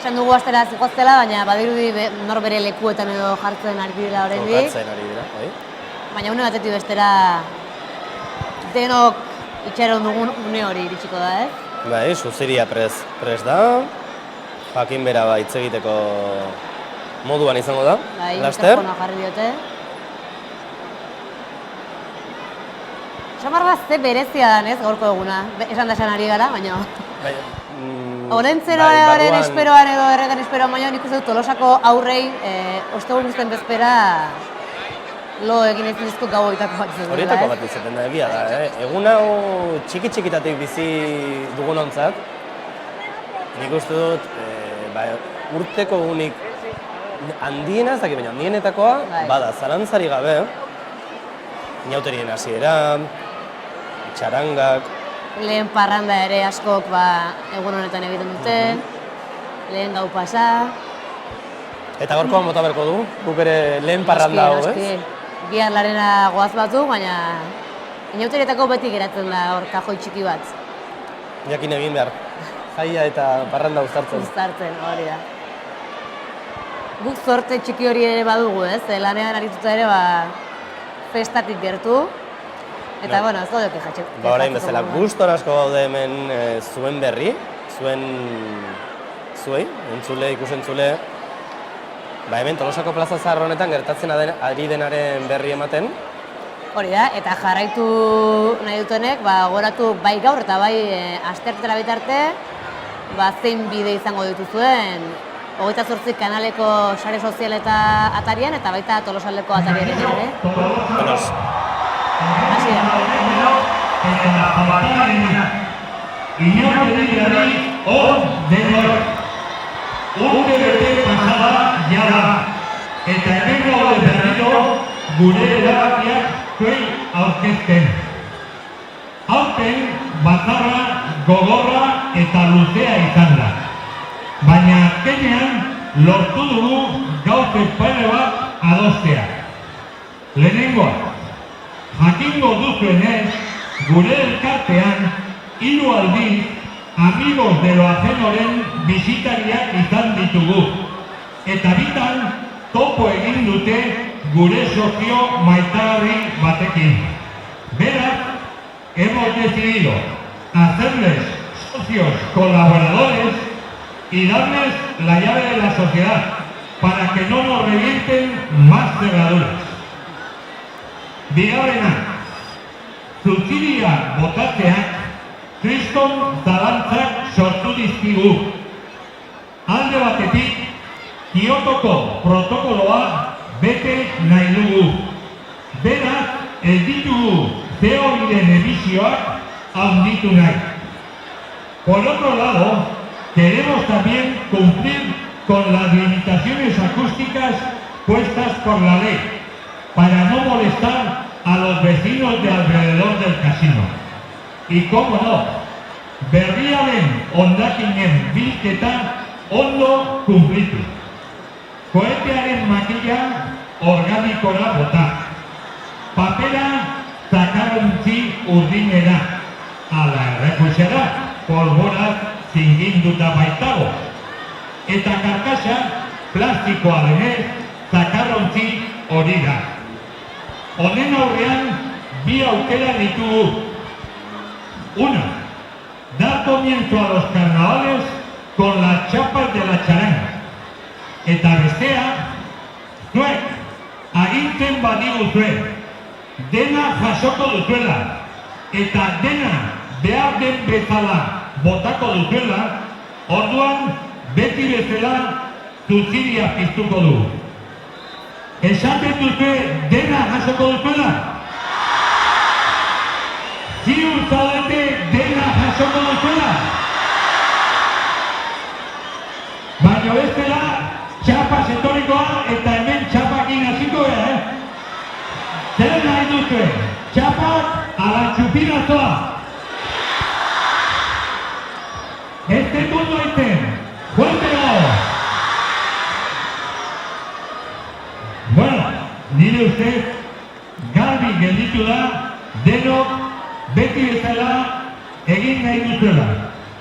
esan dugu astera zigoaztela, baina badirudi nor bere lekuetan edo jartzen ari dira oraindik. Jokatzen ari dira, bai. Baina une batetik bestera denok itxaron dugun une hori iritsiko da, ez? Bai, Suziria prest da, jakin bera hitz egiteko moduan izango da, laster. Mikrofonoa jarri diote. Samar bat ze berezia dan, ez, gaurko eguna. Esan da esan ari gara, baina... Horentzeroaren esperoan edo erregan esperoan baina nik uste dut Tolosako aurrei ostegun guztien bezpera lo egin ez dizko gau horietako bat izaten. Horietako bat izaten da, egia da. Egun hau txiki-txikitatik bizi dugunontzat, nik uste dut urteko egunik handiena, ez dakit baina handienetakoa, bada, zalantzari gabe, inauterien hasiera, txarangak, lehen parranda ere askok egun honetan egiten dute, lehen gau pasa. Eta gorkoan bota berko du, guk ere lehen parranda hau, ez? Bihar larena goaz batzuk, baina inauterietako beti geratzen da hor kajoi txiki bat. Jakin egin behar, jaia eta parranda uztartzen. Uztartzen, hori da. Guk zorte txiki hori ere badugu, ez? Lanean arituta ere festatik gertu. Eta, bueno, ez gaude kejatzeko. Orain bezala, gustor asko gaude hemen zuen berri, zuei, entzule, ikusentzule, hemen Tolosako plaza zahar honetan gertatzen ari denaren berri ematen. Hori da, eta jarraitu nahi dutenek, goratu bai gaur eta bai asteartera bitarte, zein bide izango dituzuen, 28 kanaleko sare sozial eta atarian, eta baita Tolosaldeko atariaren ere. Hasi da. Inauteriari hor denok, urte bete pasada jara, eta hemen gaude berriro gure erabakiak aurkezten. Aurten batzarra gogorra eta luzea izan da, baina azkenean lortu dugu gauze pare bat adostea. Lehenengoa, jakingo duzuenez, gure elkartean 3 aldiz Amigos de lo Ajenoren bisitariak izan ditugu. Eta bitan topo egin dute gure sozio maitagarri batekin. Beraz, hemos decidido hacerles socios colaboradores y darles la llave de la sociedad para que no nos revienten más cerraduras. Bigarrena, subsidia botatzeak kriston zalantzak sortu dizkigu. Alde batetik, Kiotoko protokoloa bete nahi dugu. Beraz, ez ditugu CO2-en emisioak handitu nahi. Por otro lado, queremos también cumplir con las limitaciones acústicas puestas por la ley, para no molestar a los vecinos de alrededor del casino. Y cómo no, berriaren hondakinen bilketa ondo kumplitu. Koetearen makila organikora bota. Papera zakarrontzi urdinera. Ala errefusiara, polboraz zinginduta baitago. Eta karkasa plastikoa denez zakarrontzi hori da. Honen aurrean bi aukera ditugu. Una, dar comienzo a los carnavales con las chapas de la charanga. Eta bestea, zuek, agintzen badiguzue, dena jasoko duzuela, eta dena behar den bezala botako duzuela, orduan beti bezala subsidia piztuko du. Esaten duzue dena jasoko duzuela? Ziur zaudete dena jasoko duzuela? Baina bestela, txapa setorikoa eta hemen txapakin hasiko gara, Zer nahi duzue? Txapak ala txupinazoa? Este turno aiten, fuertego! Bueno, nire ustez, garbi gelditu da, denok beti bezala egin nahi duzuela.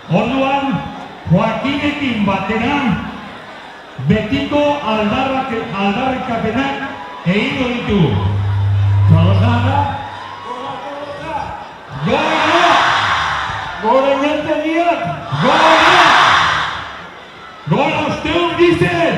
Orduan, Joakinekin batera betiko aldarrikapenak egingo ditu. Tolosalda, gora! Gora urrentegiak, gora! Gora osteun dizen!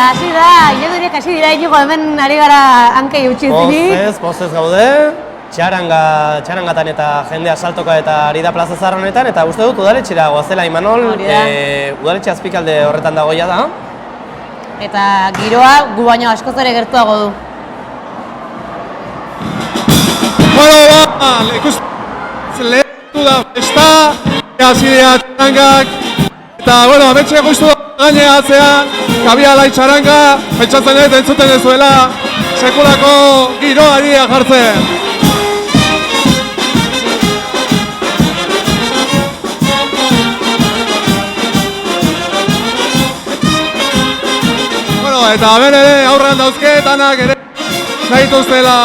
Hasi da, Iñaguriak hasi dira Iñigo hemen ari gara hankei utzi zinik. Pozez gaude, txarangatan eta jendea saltoka eta ari da Plaza Zahar honetan, eta uste dut udaletxera goazela Imanol, udaletxe azpikalde horretan dagoia da. Eta giroa gu baino askoz ere gertuago du. Bueno, ikusten lehentu da festa, hasi dira txarangak, eta, bueno, ametxe guztu da gaine atzean, kabiala itxaranga, pentsatzen dut entzuten dezuela, sekulako giroari jartzen. Bueno, eta hemen ere aurrean dauzketanak ere zahituztela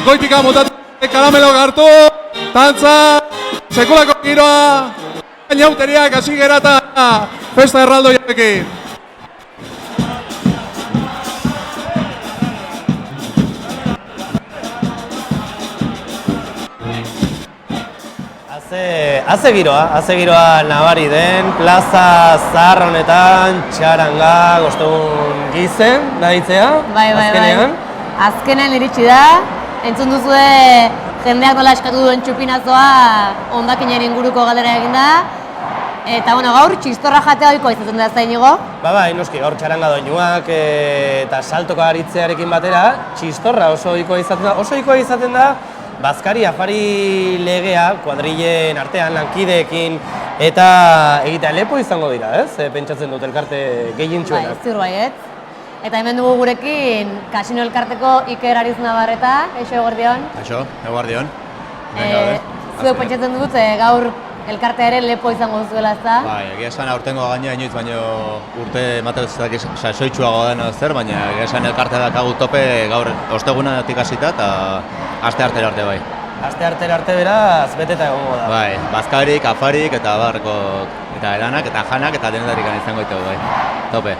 goitika motatzen karamelo gartu, tantza, sekulako giroa, inauteriak hasi gerata festa erraldoiarekin. Haze giroa nabari den, Plaza Zahar honetan, txaranga, gostegun gizen, da ditzea, azkenean. Azkenean iritsi da, entzun duzue jendeak nola eskatu duen txupinazoa hondakinen inguruko galdera egin da. Eta bueno, gaur txistorra jatea ohikoa izaten da Iñigo? Bai, noski, gaur txaranga doinuak eta saltoka aritzearekin batera, txistorra oso ohikoa izaten da, bazkari afari legea, kuadrilen artean, lankideekin, eta egitea lepo izango dira, ez? Pentsatzen dut elkarte gehientsuenak. Bai, ziur baiet. Eta hemen dugu gurekin Kasino elkarteko Iker Ariz Navarreta, eixo eguerdion. Eixo, eguerdion. Zuek pentsatzen dut gaur elkartea ere lepo izango duzuela, ezta? Bai, egia esan aurtengo gaina inoiz baino urte emateko sasoitsuago den zer, baina egia esan elkartea dakagu tope gaur ostegunetik hasita eta aste artera arte bai. Aste artera arte beraz, beteta egongo da. Bai, bazkarik, afarik eta barko eta eranak eta janak eta denetarik izango ditugu bai. Tope.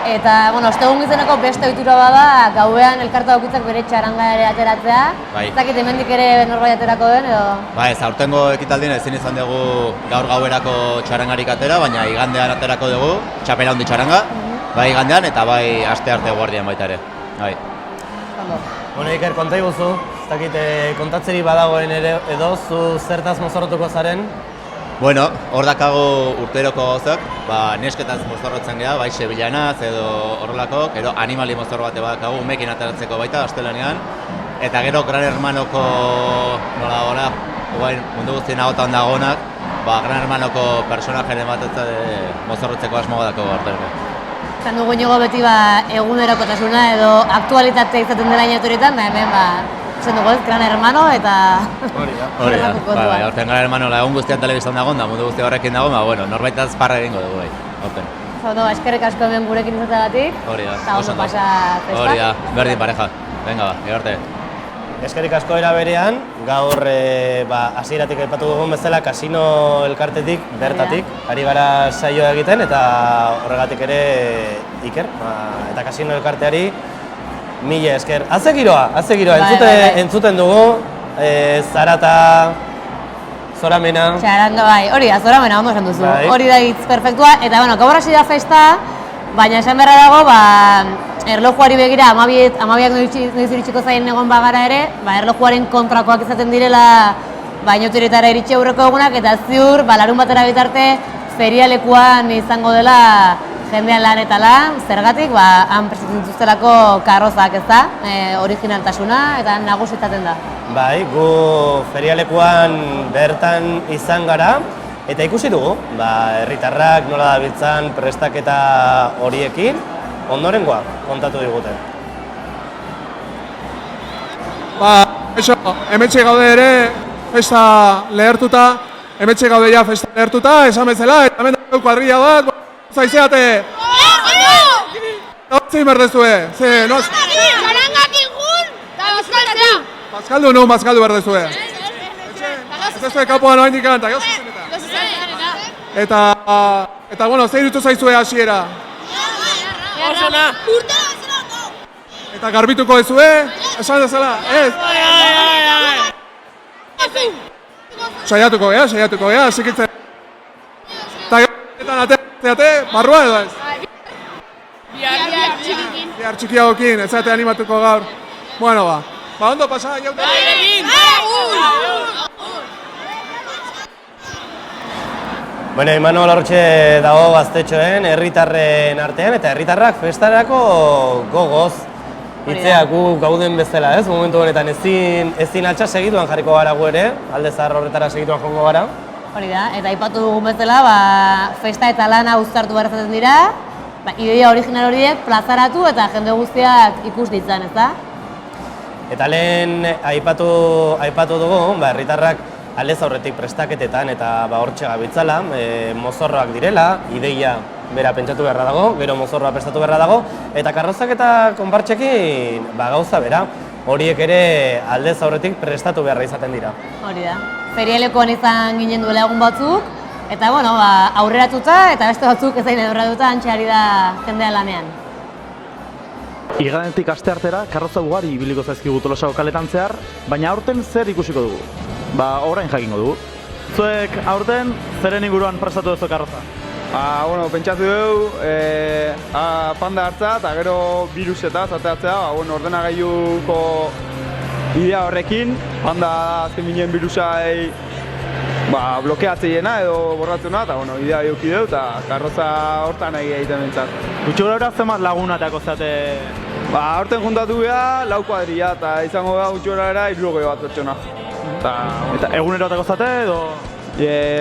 Eta, bueno, ostegun gizeneko beste ohitura bada, gauean elkarta daukitzak bere txaranga ere ateratzea. Bai. Ez dakit hemendik ere norbait aterako den edo? Bai, ez aurtengo ekitaldien ezin izan dugu gaur gauerako txarangarik atera, baina igandean aterako dugu, txapela handi txaranga, bai igandean eta bai aste arte guardian baita ere. Bai. Bueno, Iker, konta iguzu, ez dakit kontatzeri badagoen ere edo, zu zertaz mozorrotuko zaren? Bueno, hor dakago urteroko gauzak, nesketaz mozorrotzen geha, bai sebillanaz edo horrelako, gero animali mozorro bate badakagu umekin ateratzeko baita astelenean, eta gero Gran Hermanoko nola gora, mundu guztien agotan dagonak, Gran Hermanoko personajeren bat mozorrotzeko asmo dako harteko. Zan dugu inigo beti egunerokotasuna edo aktualitatea izaten dela inauterietan, hemen zen dugu ez, Gran Hermano eta... Hori da, horten Gran Hermano egun guztian telebiztan dagoen da, mundu guzti horrekin dagoen, norbaitaz parra egingo dugu bai, horten. Eskerrik asko hemen gurekin izateagatik. Hori da, eta oso pasa festa. Hori da, berdin pareja, venga arte. Eskerrik asko era berean, gaur hasieratik aipatu dugun bezala kasino elkartetik, bertatik, ari gara saioa egiten eta horregatik ere Iker, eta kasino elkarteari mila esker. Haze giroa, entzuten dugu, Zarata, Zoramena. Txarando bai, hori da, Zoramena, ondo esan duzu, hori da hitz perfektua, eta gaur hasi da festa, baina esan beharra dago, erlojuari begira, amabiak noiz iritsiko zaien egon bagara ere, erlojuaren kontrakoak izaten direla inauterietara iritsi aurreko egunak, eta ziur, larun batera bitarte, ferialekuan izango dela jendean lan eta lan, zergatik, han prestatzen dituztelako karrozak, ez da, originaltasuna, eta nagusitaten da. Bai, gu ferialekuan bertan izan gara, eta ikusi dugu, herritarrak nola dabiltzan prestaketa horiekin, ondorengoa kontatu digute. Hementxe gaude ere, festa lehertuta, hementxe gaude ja festa lehertuta, esan bezala, eta hemen dago kuadrilla bat, zaizeate! Notzin berdezue, noz? Txarangak ingun, eta bazkaltzea! Bazkaldu non, bazkaldu berdezue. Ez ezue kapoan oa indikan, eta gauz Eta, bueno, zein dutu zaizue hasiera? Osona! Eta garbituko ezue? Esan dezala, ez? Saiatuko gea, zikitzen. Eta gero, ateate, barrua edo ez? Bihar txikiagokin, ez zate animatuko gaur. Bueno, ondo pasa, jaute? Bueno, Imanol hortxe dago gaztetxoen, herritarren artean, eta herritarrak festarako gogoz. Itzeak gu gauden bezala, ez? Momentu honetan ezin altxa segituan jarriko gara gu ere, alde zahar horretara segituan jongo gara. Hori da, eta aipatu dugun bezala, festa eta lana uztartu behar izaten dira, ideia original horiek plazaratu eta jende guztiak ikus ditzan, ez da? Eta lehen aipatu dugu, herritarrak aldez aurretik prestaketetan eta hortxe gabitzala, mozorroak direla, ideia bera pentsatu beharra dago, gero mozorroa prestatu beharra dago, eta karrozak eta konpartxekin gauza bera, horiek ere aldez aurretik prestatu beharra izaten dira. Hori da. Ferialekoan izan ginen duela egun batzuk, eta aurreratuta eta beste batzuk ezain aurreratuta antxeari da jendea lanean. Iganetik asteartera karroza ugari ibiliko zaizkigu Tolosako kaletan zehar, baina aurten zer ikusiko dugu? Orain jakingo dugu. Zuek aurten zeren inguruan prestatu duzu karroza? Pentsatu dugu, panda hartza eta gero virusetaz ateatzea, ordenagailuko idea horrekin, panda azken minien virusai blokeatzeiena edo borratzuna, eta idea eduki dugu eta karroza hortan egiten bintzat. Gutxugora zenbat lagunatako zate? Horten juntatu beha, 4 kuadrilla eta izango beha gutxugora 60 bat pertsona. Eta egunerotako zate edo?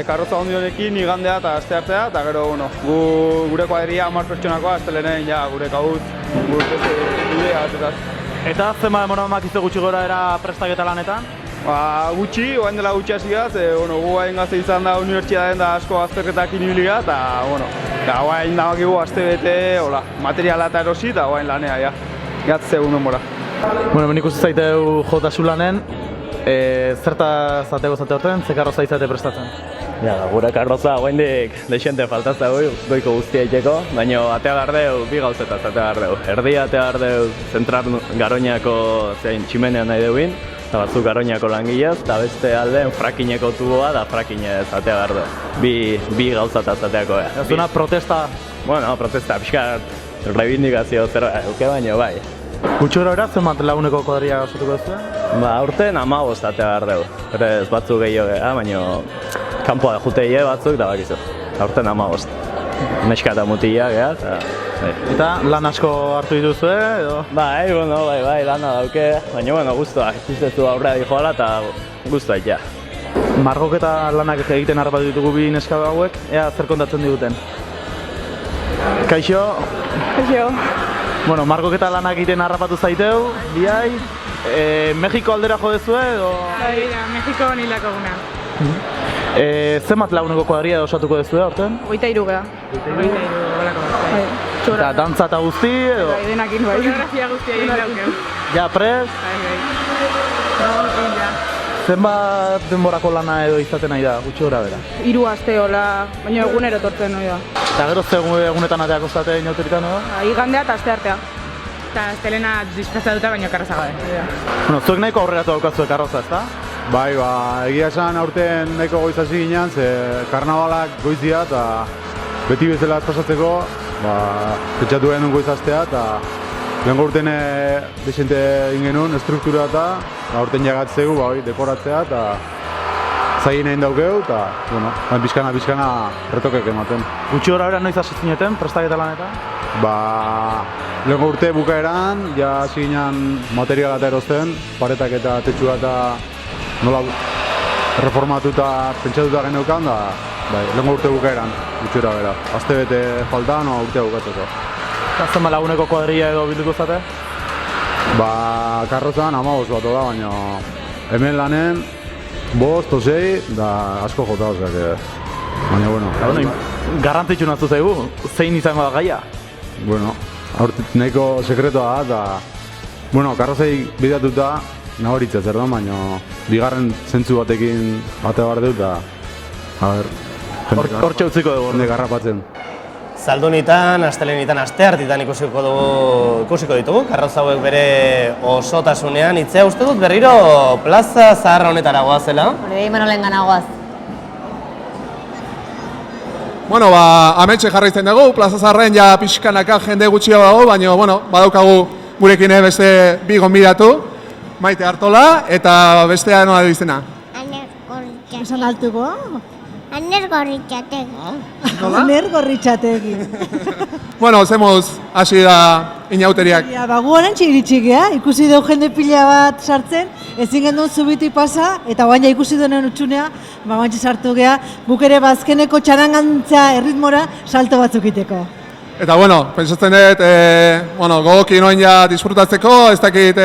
Karroza hondi honekin igandea eta asteartea, eta gero gure kuadrilla 10 pertsonakoa, astelenen gure kabuz, gure idea batetaz. Eta zenbat demoramak izte gutxi gora era prestaketa lanetan? Gutxi, oain dela gutxi hasi gaz, gu hain gazte izan da unibertsitateen da asko azterketak inibiliga, eta oain dagokigu aste bete, materiala eta erosi, eta oain lanea, gatze egun denbora. Nik uste zaiteu jotasu lanen, zerta zateko zate horten, ze karroza izate prestatzen? Gure karroza goendik deixente faltazta goiko guztia iteko, baina atea gardeu, bi gauzetaz atea gardeu. Erdia atea gardeu zentrar Garoñako tximenean nahi deuin, eta batzuk Garoñako langilez, eta beste aldeen frakineko tuboa da frakinez atea gardeu. Bi gauzataz ateako. Ez una protesta? Protesta, pixkat, reivindikazio zer euke baino, bai. Gutxura era, zenbat laguneko kuadria osatuko duzu? Aurten 15 atea gardeu. Ez batzu gehiago, baina kanpoa juteie batzuk, da bakizu. Aurten 15. Neska eta mutila, geha, eta... Eta lan asko hartu dituzue, edo? Bai, lana dauke, baina, guztua, ikustezu aurrea dijoala eta guztua ja. Margoketa lanak egiten harrapatu ditugu bi neska hauek, ea zer kontatzen diguten. Kaixo? Kaixo. Bueno, margoketa lanak egiten harrapatu zaiteu, biai. Mexiko aldera jo dezue, edo? Bai, Mexiko nilako guna. Zenbat laguneko kuadria osatuko dezue aurten? 23 gara. 23 golako. Eta dantza eta guzti, edo? Bai, denakin bai. Koreografia guztia egin daukeu. Ja, prest? Bai. Zenbat denborako lana edo izaten nahi da, gutxi gora bera? 3 aste hola, baina egunero etortzen nahi da. Eta gero ze egunetan ateako zate inauteritan edo? Igandea eta aste artea. Eta astelena disfrazatuta baina karroza gabe. Bueno, zuek nahiko aurreratu daukazue karroza, ezta? Bai, egia esan aurten nahiko goiz hasi ginen, ze karnabalak goizia eta beti bezala pasatzeko, pentsatu genuen goiz hastea eta lehenko urten desente egin genuen estruktura eta aurten jagatzegu, dekoratzea eta zain egin daukeu eta, pixkana retokek ematen. Gutxi gora bera noiz hasi zineten, prestaketa lanetan? Lehenko urte bukaeran, ja hasi ginen materiala eta erosten, paretak eta tetxua eta nola reformatuta pentsatuta geneukan da, lehenko urte bukaeran, gutxi gora bera. Aste bete faltan, urtea bukatzeko. Eta zenba laguneko kuadria edo bilduko zate? Karrozan 15 bat da, baina hemen lanen 5 o 6 da asko jota, baina bueno. Garrantzitsu naztu zaigu, zein izango da gaia? Bueno, nahiko sekretoa da, eta karrozei bidatuta nahoritza zer da, baina bigarren zentzu batekin bate behar dut, hortxe utziko dugu. Jende garrapatzen. Zaldunitan, astelenitan, asteartitan ikusiko ditugu, karroza hauek bere osotasunean. Itzea uste dut berriro plaza zaharra honetara goazela. Hori Manolen gana goaz. Ametxe jarraitzen dugu, plaza zaharren ja pixkanaka jende gutxio dago, baina badaukagu gurekin beste bi gonbidatu, Maite Artola eta bestea nola izena. Aner Gorritxategi. Esan altuko? Aner Gorritxategi. Nola? Aner Gorritxategi. Zemuz hasi da inauteriak. Gu orantxe iritsi geha, ikusi dugu jende pila bat sartzen, ezin gendun zubitik pasa, eta guaina ikusi duen utxunea, guantxe sartu geha, guk ere bazkeneko txarangantza erritmora salto batzuk iteko. Eta pentsatzen dut, gogokin noin ja disfrutatzeko, ez dakit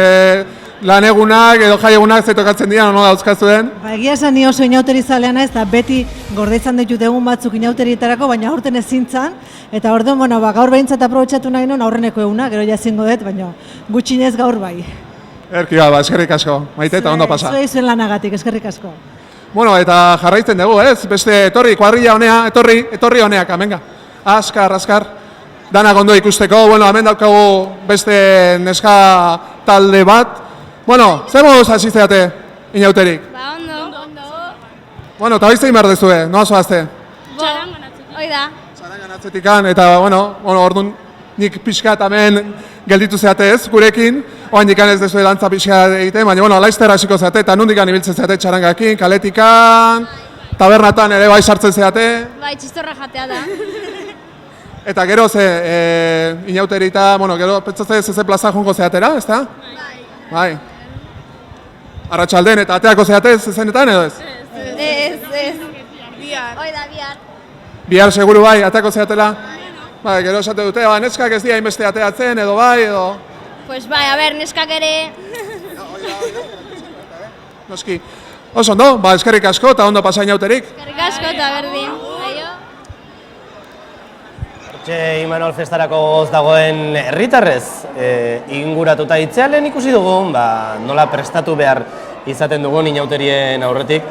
lan egunak edo jai egunak zetokatzen dira, nola dauzkazuen? Egia esan ni oso inauteri zalean ez, eta beti gordeitzan ditut egun batzuk inauterietarako, baina aurten ezin zan, eta orduan, gaur behintzat aprobetxatu nahi nuen aurreneko eguna, gero jazingo dut, baina gutxinez gaur bai. Erki eskerrik asko, Maite eta ondo pasa. Zuei zuen lanagatik, eskerrik asko. Eta jarraitzen dugu, ez? Beste etorri, kuadrilla honea, etorri honeak, amenga. Askar. Danak ondo ikusteko, hemen daukagu beste neska talde bat. Zemuz hasi zeate inauterik? Ondo. Eta hoiztein behar dezue, noa zoazte? Txarangan atzetik. Hoi da. Txarangan atzetikan, eta orduan nik pixkat hemen gelditu zeate ez, gurekin. Oain dikan ez dezue dantza pixkat egiten, baina laizter hasiko zeate, eta nundikan ibiltzen zeate txarangakin, kaletikan, tabernatan ere bai sartzen zeate. Bai, txistorra jatea da. Eta gero inauterita, gero pentsatzen ze plaza jongo zeatera, ezta? Bai. Arratsalden eta ateako zeate zenetan edo ez? Ez. Bihar. Hoi da, bihar. Bihar seguru bai, ateako zeatela? Bai, gero esate dute, neskak ez dira inbeste ateatzen edo bai, edo... Pues bai, neskak ere... Noski. Oso ondo, eskerrik asko eta ondo pasa inauterik. Eskerrik asko eta berdin. Imanol festarako goz dagoen herritarrez inguratuta itzealen ikusi dugu, nola prestatu behar izaten dugun inauterien aurretik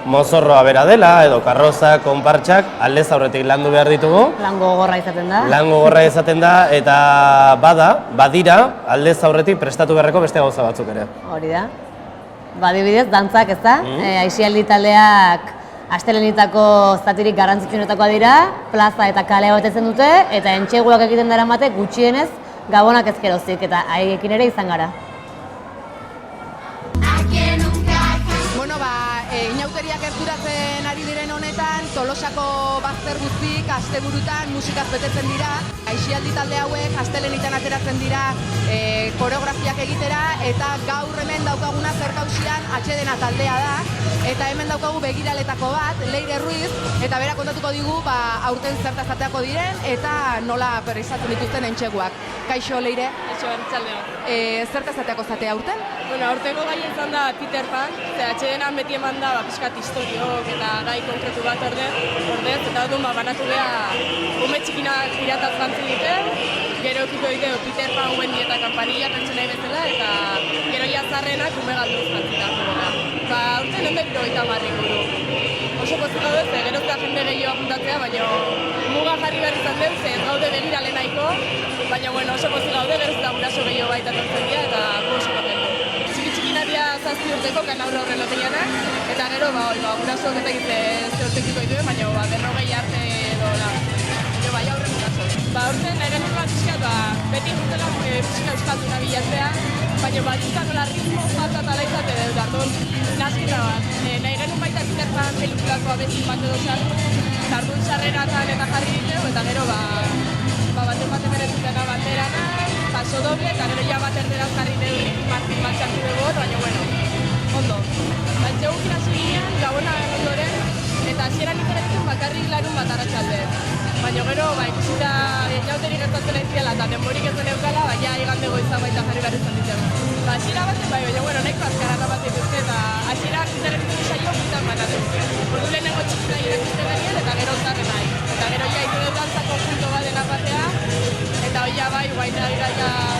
mozorroa bera dela, edo karroza, konpartxak, aldez aurretik landu behar ditugu. Lango gogorra izaten da. Lango gogorra izaten da, eta badira, aldez aurretik prestatu beharreko beste gauza batzuk ere. Hori da. Adibidez, dantzak ez da, Aixialdi taldeak astelenitako zatirik garrantzitsuenetakoa dira, plaza eta kalea betetzen dute, eta entxeguak egiten dara mate gutxienez gabonak ezkerozik, eta haiekin ere izan gara. inauteriak gerturatzen ari diren honetan, Tolosako bazter guztik asteburutan musikaz betetzen dira. Aisialdi talde hauek astelenetan ateratzen dira koreografiak egitera, eta gaur hemen daukaguna Zerkausian atsedena taldea da, eta hemen daukagu begiraletako bat, Leire Ruiz, eta bera kontatuko digu aurten zertaz ateako diren, eta nola perrizatzen dituzten entxeguak. Kaixo, Leire? Kaixo, Arratsaldeon. Zertaz ateako zatea aurten? Bueno, aurtengo gai izan da Peter Pan, atsedenan beti eman da pixkat historiok eta gai konkretu bat ordez, eta orduan banatu beha ume txikinak pirataz jantzen dute, gero ekiko dute Peter Pan, Wendy eta Kampanilla pertsonai bezala, eta gero jazarrenak ume galduz jantzen da. Aurten ondo 70 inguru. Oso pozik gaude, gero eta jende gehiago apuntatzea, baina muga jarri behar izan dut, ez gaude begirale nahiko, baina oso pozik gaude, gero eta guraso gehiago baita tortzen dira, eta oso kontentu. Txiki-txikinaria 7 urteko, kan aurre loteanak, eta gero guraso eta egite urtekiko dituen, baina 40 arte edo aurre guraso. Urten nahi genuen bat pixkat, beti urtela pixka euskatu nabilatzea, baina batxukan nola ritmo falta eta laizate dut, ardun nasketa bat. Nahi genuen baita Peter Pan pelikulako abezin bat edo ardun sarreratan eta jarri diteu, eta gero baten berezutena banderana, paso doble, eta gero ja bat erderaz jarri deu Martin bat txartu dugu, baina ondo. Batxegukin hasi ginen, gabona ondoren, eta hasieran ikuretzen bakarrik larun bat arratsalde. Baina gero, ikusita inauterik gertatzen aiziela eta denborik ez den eukala, igande goizan baita jarri behar izan ditzen. Hasiera batzen baina nahiko azkarra bat dituzte, eta hasierak telebizion saio bitan banatu. Ordu lehenengo txikina irakizte genien, eta gero zarren nahi. Eta gero izu dut dantzako junto bat dena batea, eta hori guain da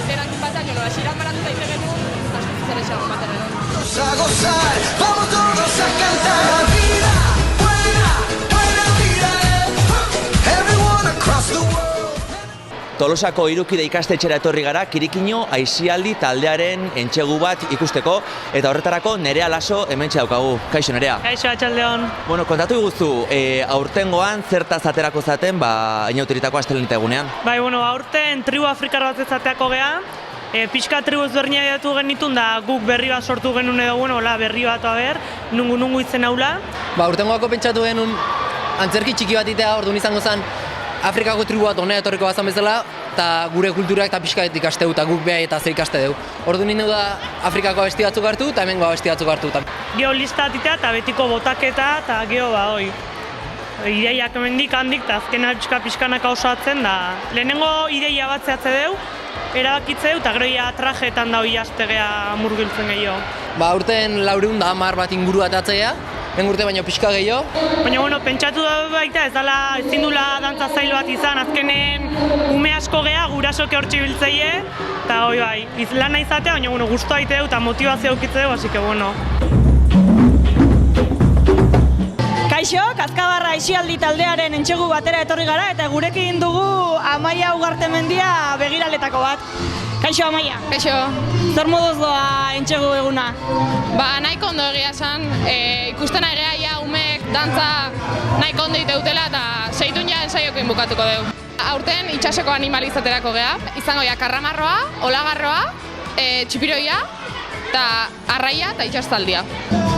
denak inbatean, hasieran banatu daite genuen, asko zer esago baten egon. A gozar, vamos todos a cantar la vida, buena vida, everyone across the world. Tolosako Irukide ikastetxera etorri gara Kirikino aisialdi taldearen entxegu bat ikusteko, eta horretarako Nerea Laso hementxe daukagu. Kaixo, Nerea? Kaixo, Arratsaldeon. Kontatu iguzu, aurtengoan zertaz aterako zaten inauteritako astelenita egunean? Aurten tribu afrikar bat ezateako geha, pixka tribu ezberdinak edatu genitun da guk berri bat sortu genuen edo, berri bat nungu izen haula. Aurtengoako pentsatu genuen antzerki txiki bat itea, orduan izango zen Afrikako tribu bat honea etorriko bazan bezala, eta gure kulturak eta pixka ikasteu, eta guk beha eta zer ikaste dugu. Orduan nindeu da Afrikako abesti batzuk hartu, eta hemengo abesti batzuk hartu. Geo lista atitea eta betiko botaketa, eta geo ideiak hemendik handik, eta azkena pixkanaka osatzen da. Lehenengo ideia bat zehatze dugu, erabakitzeu, eta gero trajeetan da hori astegea murgiltzen gehiago. Aurten 410 bat inguru atatzea, urte baino pixka gehiago. Baina, pentsatu da baita ez dela ezin dula dantza zail bat izan, azkenen ume asko geha gurasoke hortxe biltzeie, eta lana izatea, baina guztua itea eta motivazio eukitzeu, así que Kaixo, Kazkabarra aisialdi taldearen entxegu batera etorri gara, eta gurekin dugu Amaia Ugartemendia begiraletako bat. Kaixo, Amaia. Kaixo. Zer moduz doa entxegu eguna? Nahiko ondo egia esan, ikusten egea umeek dantza nahiko ondo iteutela eta seitun ja ensaiokin bukatuko dugu. Aurten itxasoko animalizaterako geha, izango karramarroa, olagarroa, txipiroia, eta arraia eta itxastaldia.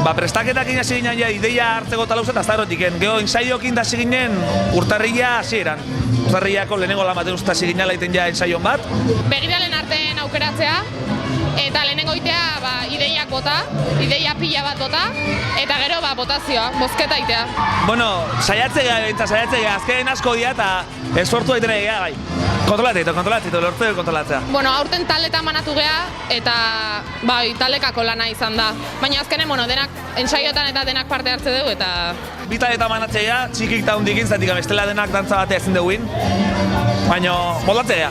Prestaketak hasi ginen ideia hartzeko talauzen eta zarotiken. Gero ensaiokin hasi ginen urtarrila hasieran. Urtarrilako lehenengo lan baten hasi ginen laiten ensaion bat. Begiralen artean aukeratzea, eta lehenengo itea ideiak bota, ideia pila bat bota, eta gero botazioa, bozketa itea. Saiatzea, azken asko dira eta esfortu daitena egia gai. Kontrolatzea, lortzea kontrolatzea. Aurten taldetan banatu geha, eta taldekako lana izan da. Baina azkenen, denak ensaiotan eta denak parte hartze dugu, eta... Bi taldetan banatzea, txikik eta hundikin, zatik bestela denak dantza batea ezin duguin. Baina, moldatzea.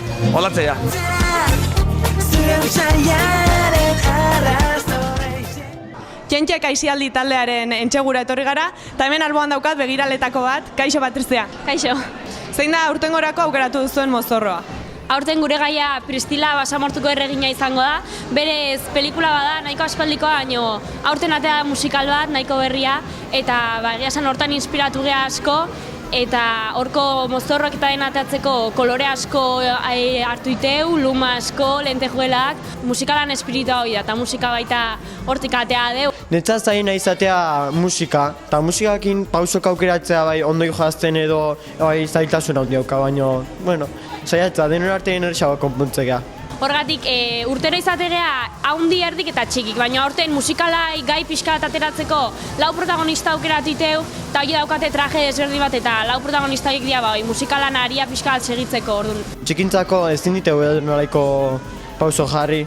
Txentxek aisialdi taldearen entxegura etorri gara, eta hemen alboan daukat begiraletako bat. Kaixo, Patrizia. Kaixo. Zein da aurtengorako aukeratu duzuen mozorroa? Aurten gure gaia Pristila basamortuko erregina izango da. Berez, pelikula bada, nahiko aspaldikoa, baino aurten atea musikal bat, nahiko berria, eta egia esan hortan inspiratu geha asko, eta horko mozorroak eta denatatzeko kolore asko hartu iteu, luma asko, lentejuelak, musikalan espiritua hori da, eta musika baita hortik atea deu. Netzat zaina izatea musika, eta musikakin pausok aukeratzea bai ondoi jazten edo zailtasun hau diauka, baina, bueno, zaiatza, denon artean erxago konpontzea. Horgatik, urtero izategea haundi erdik eta txikik, baina horten musikalai gai pixka bat ateratzeko lau protagonista aukeratu iteu, eta hori daukate traje desberdin bat, eta lau protagonista horiek dira musikalan aria pixka bat segitzeko, orduan. Txikintzako ez dinditeu nolaiko pauso jarri,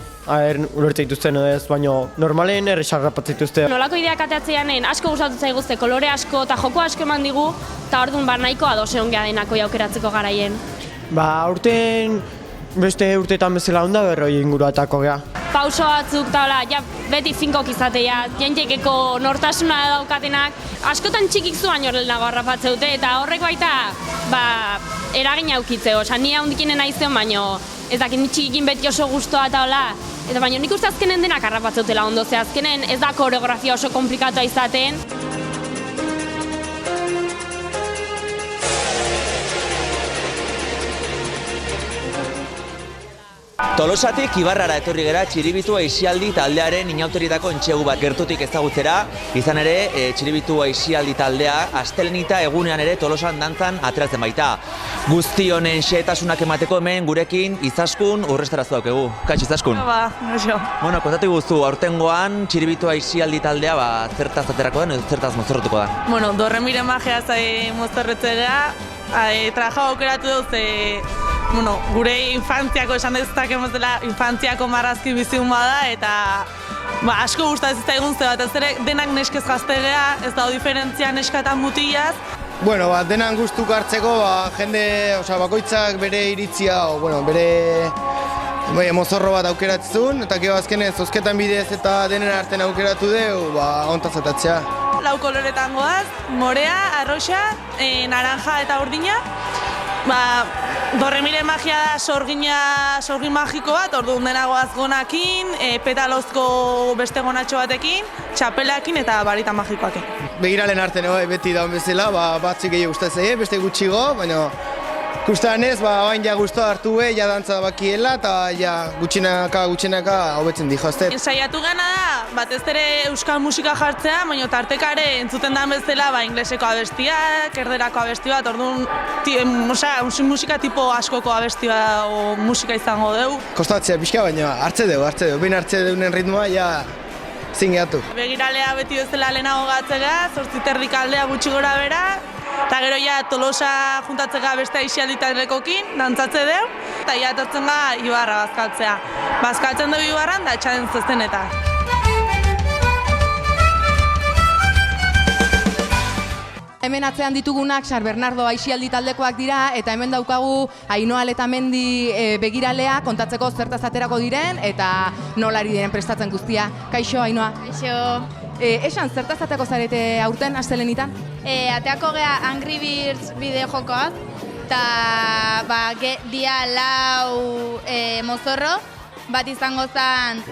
ulertze dituzten edo ez, baina normalen errexarrapatzen dituzte. Nolako ideak ateatzeanen asko gustatu zaiguzte, kolore asko eta joko asko eman digu, eta orduan nahiko ados egon geha denako aukeratzeko garaien. Aurten beste urteetan bezala onda berroi inguruatako geha. Pauso batzuk eta ja, beti finkok izatea, jentekeko nortasuna daukatenak, askotan txikik zuan jorlenago harrapatzeute, eta horrek baita eragin aukitzeo. Ni handikinen naizen, baina ez dakit txikikin beti oso gustoa eta hola. Eta baina nik uste azkenen denak harrapatzeutela ondo, ze azkenen ez da koreografia oso komplikatua izaten. Tolosatik Ibarrara etorri gera Txiribitu Aisialdi taldearen inauterietako entxegu bat gertutik ezagutzera, izan ere Txiribitu Aisialdi taldea astelenita egunean ere Tolosan dantzan ateratzen baita. Guzti honen xehetasunak emateko hemen gurekin Izaskun Urrestarazu daukegu. Kaixo Izaskun? Gaixo. Bueno, kontatu guztu, aurtengoan Txiribitu Aisialdi taldea zertaz aterako den edo zertaz mozorrotuko da? Bueno, Dorremire magia zai mozorretzea, traja aukeratu duz, gure infantziako esan dezakemo dela infantziako marrazki biziun bada eta asko gustatzen zaigun ze batez ere denak neskez gaztegea, ez dago diferentzia neska eta mutilaz. Bueno, denan gustuk hartzeko, jende, bakoitzak bere iritzia, bere mozorro bat aukeratzen, eta gero azkenez, zozketan bidez eta denen artean aukeratu dugu, ontatzatatzea. Lau koloretan goaz, morea, arroxa, naranja eta urdina. Dorremire magia da sorgin magiko bat, orduan dena goaz gonakin, petalozko beste gonatxo batekin, txapelakin eta barita magikoakin. Begiralen artean beti daun bezala, batzik gehiago gustatzen, beste gutxigo, baina ikustean ez, bain ja guztua hartu ja dantza bakiela eta ja gutxinaka hobetzen dihoazte. Saiatu gana da, batez ere euskal musika jartzea, baina tartekare entzuten den bezala ingleseko abestiak, erderako abesti bat, orduan musika tipo askoko abesti bat o musika izango dugu. Kostatzea pixka, baina hartze dugu, behin hartze deunen ritmoa, ja zingeatu. Begiralea beti bezala lehenago gatzega, 8:30 aldea gutxi gora bera, eta gero ja Tolosa juntatzega beste Aisialdi taldekokin, dantzatze deu, eta ja etortzen ga Ibarra bazkaltzea. Bazkaltzen dugu Ibarran da etxaren zeztenetan. Hemen atzean ditugunak San Bernardo Aisialdi taldekoak dira, eta hemen daukagu Ainhoa Letamendi begiralea kontatzeko zertaz aterako diren, eta nolari diren prestatzen guztia. Kaixo, Ainhoa? Kaixo. Esan, zertaz aterako zarete aurten astelenitan? Ateako gea Angry Birds bideo jokoak, eta dia lau mozorro, bat izango zen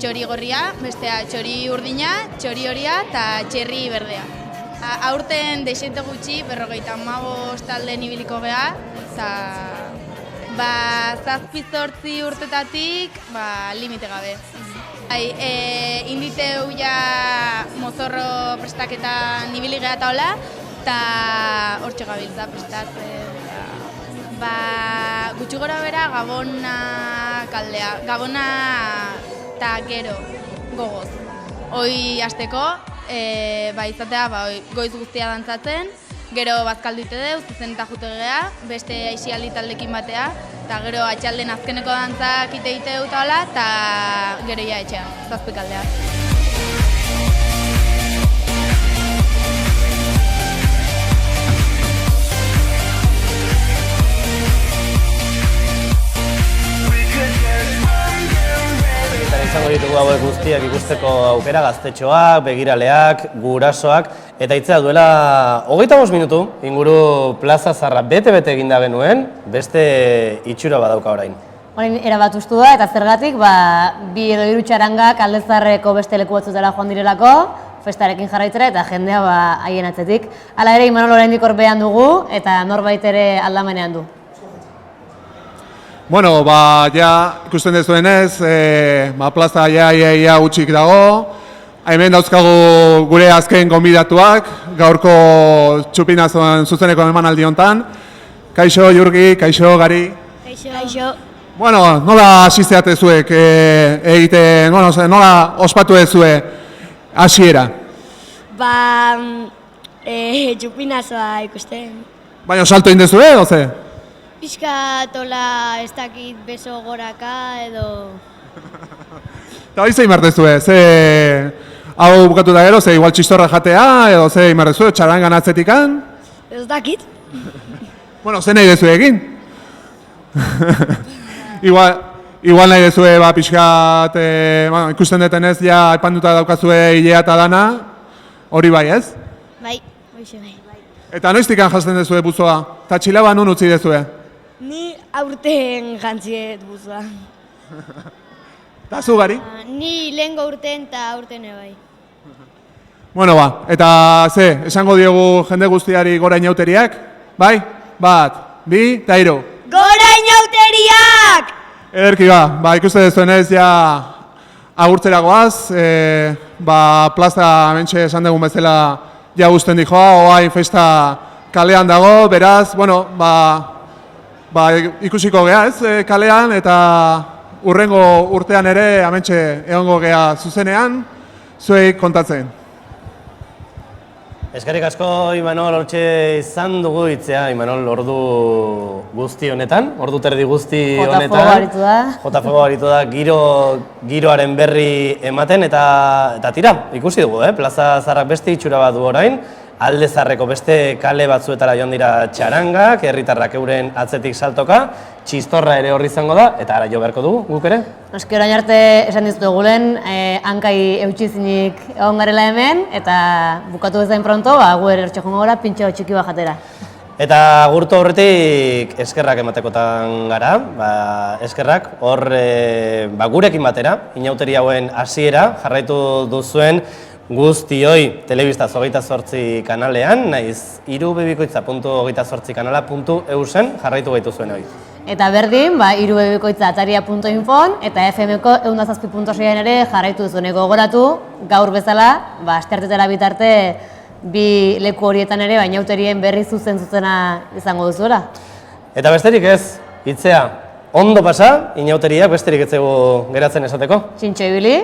txori gorria, bestea txori urdina, txori horia eta txerri berdea. Aurten desente gutxi, 55 talden ibiliko geha, eta 7-8 urtetatik limite gabe. Inditeu ja mozorro prestaketan ibili geha eta hola, eta hortxe gabiltza prestatzen. Gutxi gora bera Gabona kaldea, Gabona eta gero gogoz. Hoi hasteko, izatea goiz guztia dantzatzen, gero bazkaldu ite deu, zuzen eta jute geha, beste Aisialdi taldekin batea, eta gero atxalden azkeneko dantzak ite dut hola, eta gero ja etxean, 7 kaldea. Izango ditugu hauek guztiak ikusteko aukera, gaztetxoak, begiraleak, gurasoak, eta itzea duela 25 minutu inguru plaza zarra bete-bete eginda genuen, beste itxura badauka orain. Orain erabat ustu da, eta zergatik, 2 edo 3 txarangak Aldezarreko beste leku batzutara joan direlako, festarekin jarraitzera eta jendea haien atzetik. Hala ere, Imanol oraindik horbean dugu eta norbait ere aldamenean du. Bueno, ja ikusten dezuenez, plaza ia utxik dago. Hemen dauzkagu gure azken gonbidatuak, gaurko txupinazoan zuzeneko emanaldi hontan. Kaixo, Jurgi, kaixo, Gari. Kaixo. Bueno, nola hasi zeate zuek egiten, nola ospatu dezue hasiera? Txupinazoa ikusten. Baina salto egin dezue, oze? Piskatola ez dakit beso goraka edo... Eta hori zein martezue, ze hau bukatu da gero, ze igual txistorra jatea, edo ze martezue, txarangan atzetikan? Ez dakit. Bueno, ze nahi dezue egin? Igual nahi dezue, pixkat, ikusten detenez, ja aipanduta daukazue hilea eta dana, hori bai, ez? Bai, hoxe bai. Eta noiztikan jazten dezue buzoa? Eta txilaba nun utzi dezue? Ni aurten jantziet buzoa. Eta zu, Gari? Ni lehengo urten eta aurten bai. Bueno, eta ze, esango diogu jende guztiari gora inauteriak? Bai? 1, 2, eta 3. Gora inauteriak! Ederki ikuste dezuenez, ja agurtzera goaz, plaza mentxe esan dugun bezala ja guztien dijoa, oain festa kalean dago, beraz, bueno, ikusiko gea ez kalean, eta urrengo urtean ere amentxe egongo gea zuzenean, zuei kontatzen. Eskerrik asko, Imanol, hortxe izan dugu hitzea, Imanol, ordu guzti honetan, ordu terdi guzti honetan. Jotafuego aritu da, giroaren berri ematen, eta tira, ikusi dugu, Plaza Zaharrak beste itxura bat du orain, Alde Zaharreko beste kale batzuetara joan dira txarangak, herritarrak euren atzetik saltoka, txistorra ere horri izango da, eta ara jo beharko dugu, guk ere? Noski orain arte esan dizutu egulen, hankai eutxizinik egon garela hemen, eta bukatu bezain pronto, gu ere ertxe jongo gara, pintxo txiki bat jatera. Eta gurtu horretik eskerrak ematekotan gara, eskerrak hor gurekin batera, inauteri hauen hasiera jarraitu duzuen guztioi Telebista 28 kanalean, naiz irubebikoitza.28 kanala.eusen jarraitu gaitu zuen hori. Eta berdin, irubebikoitza ataria.infon eta FM-ko 107.6an ere jarraitu duzuneko gogoratu, gaur bezala, asteartetara bitarte, bi leku horietan ere, inauterien berri zuzena izango duzuela. Eta besterik ez, hitzea, ondo pasa, inauteriak besterik ez zego geratzen esateko? Txintxo ibili,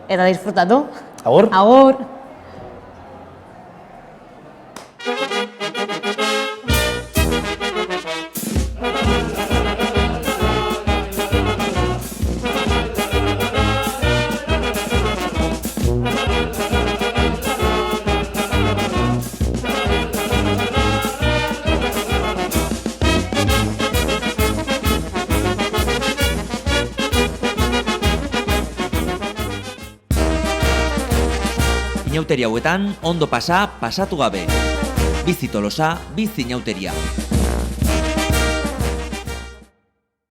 eta disfrutatu. Agur. Agur. Inauteri hauetan, ondo pasatu gabe. Bizi Tolosa, bizi inauteria.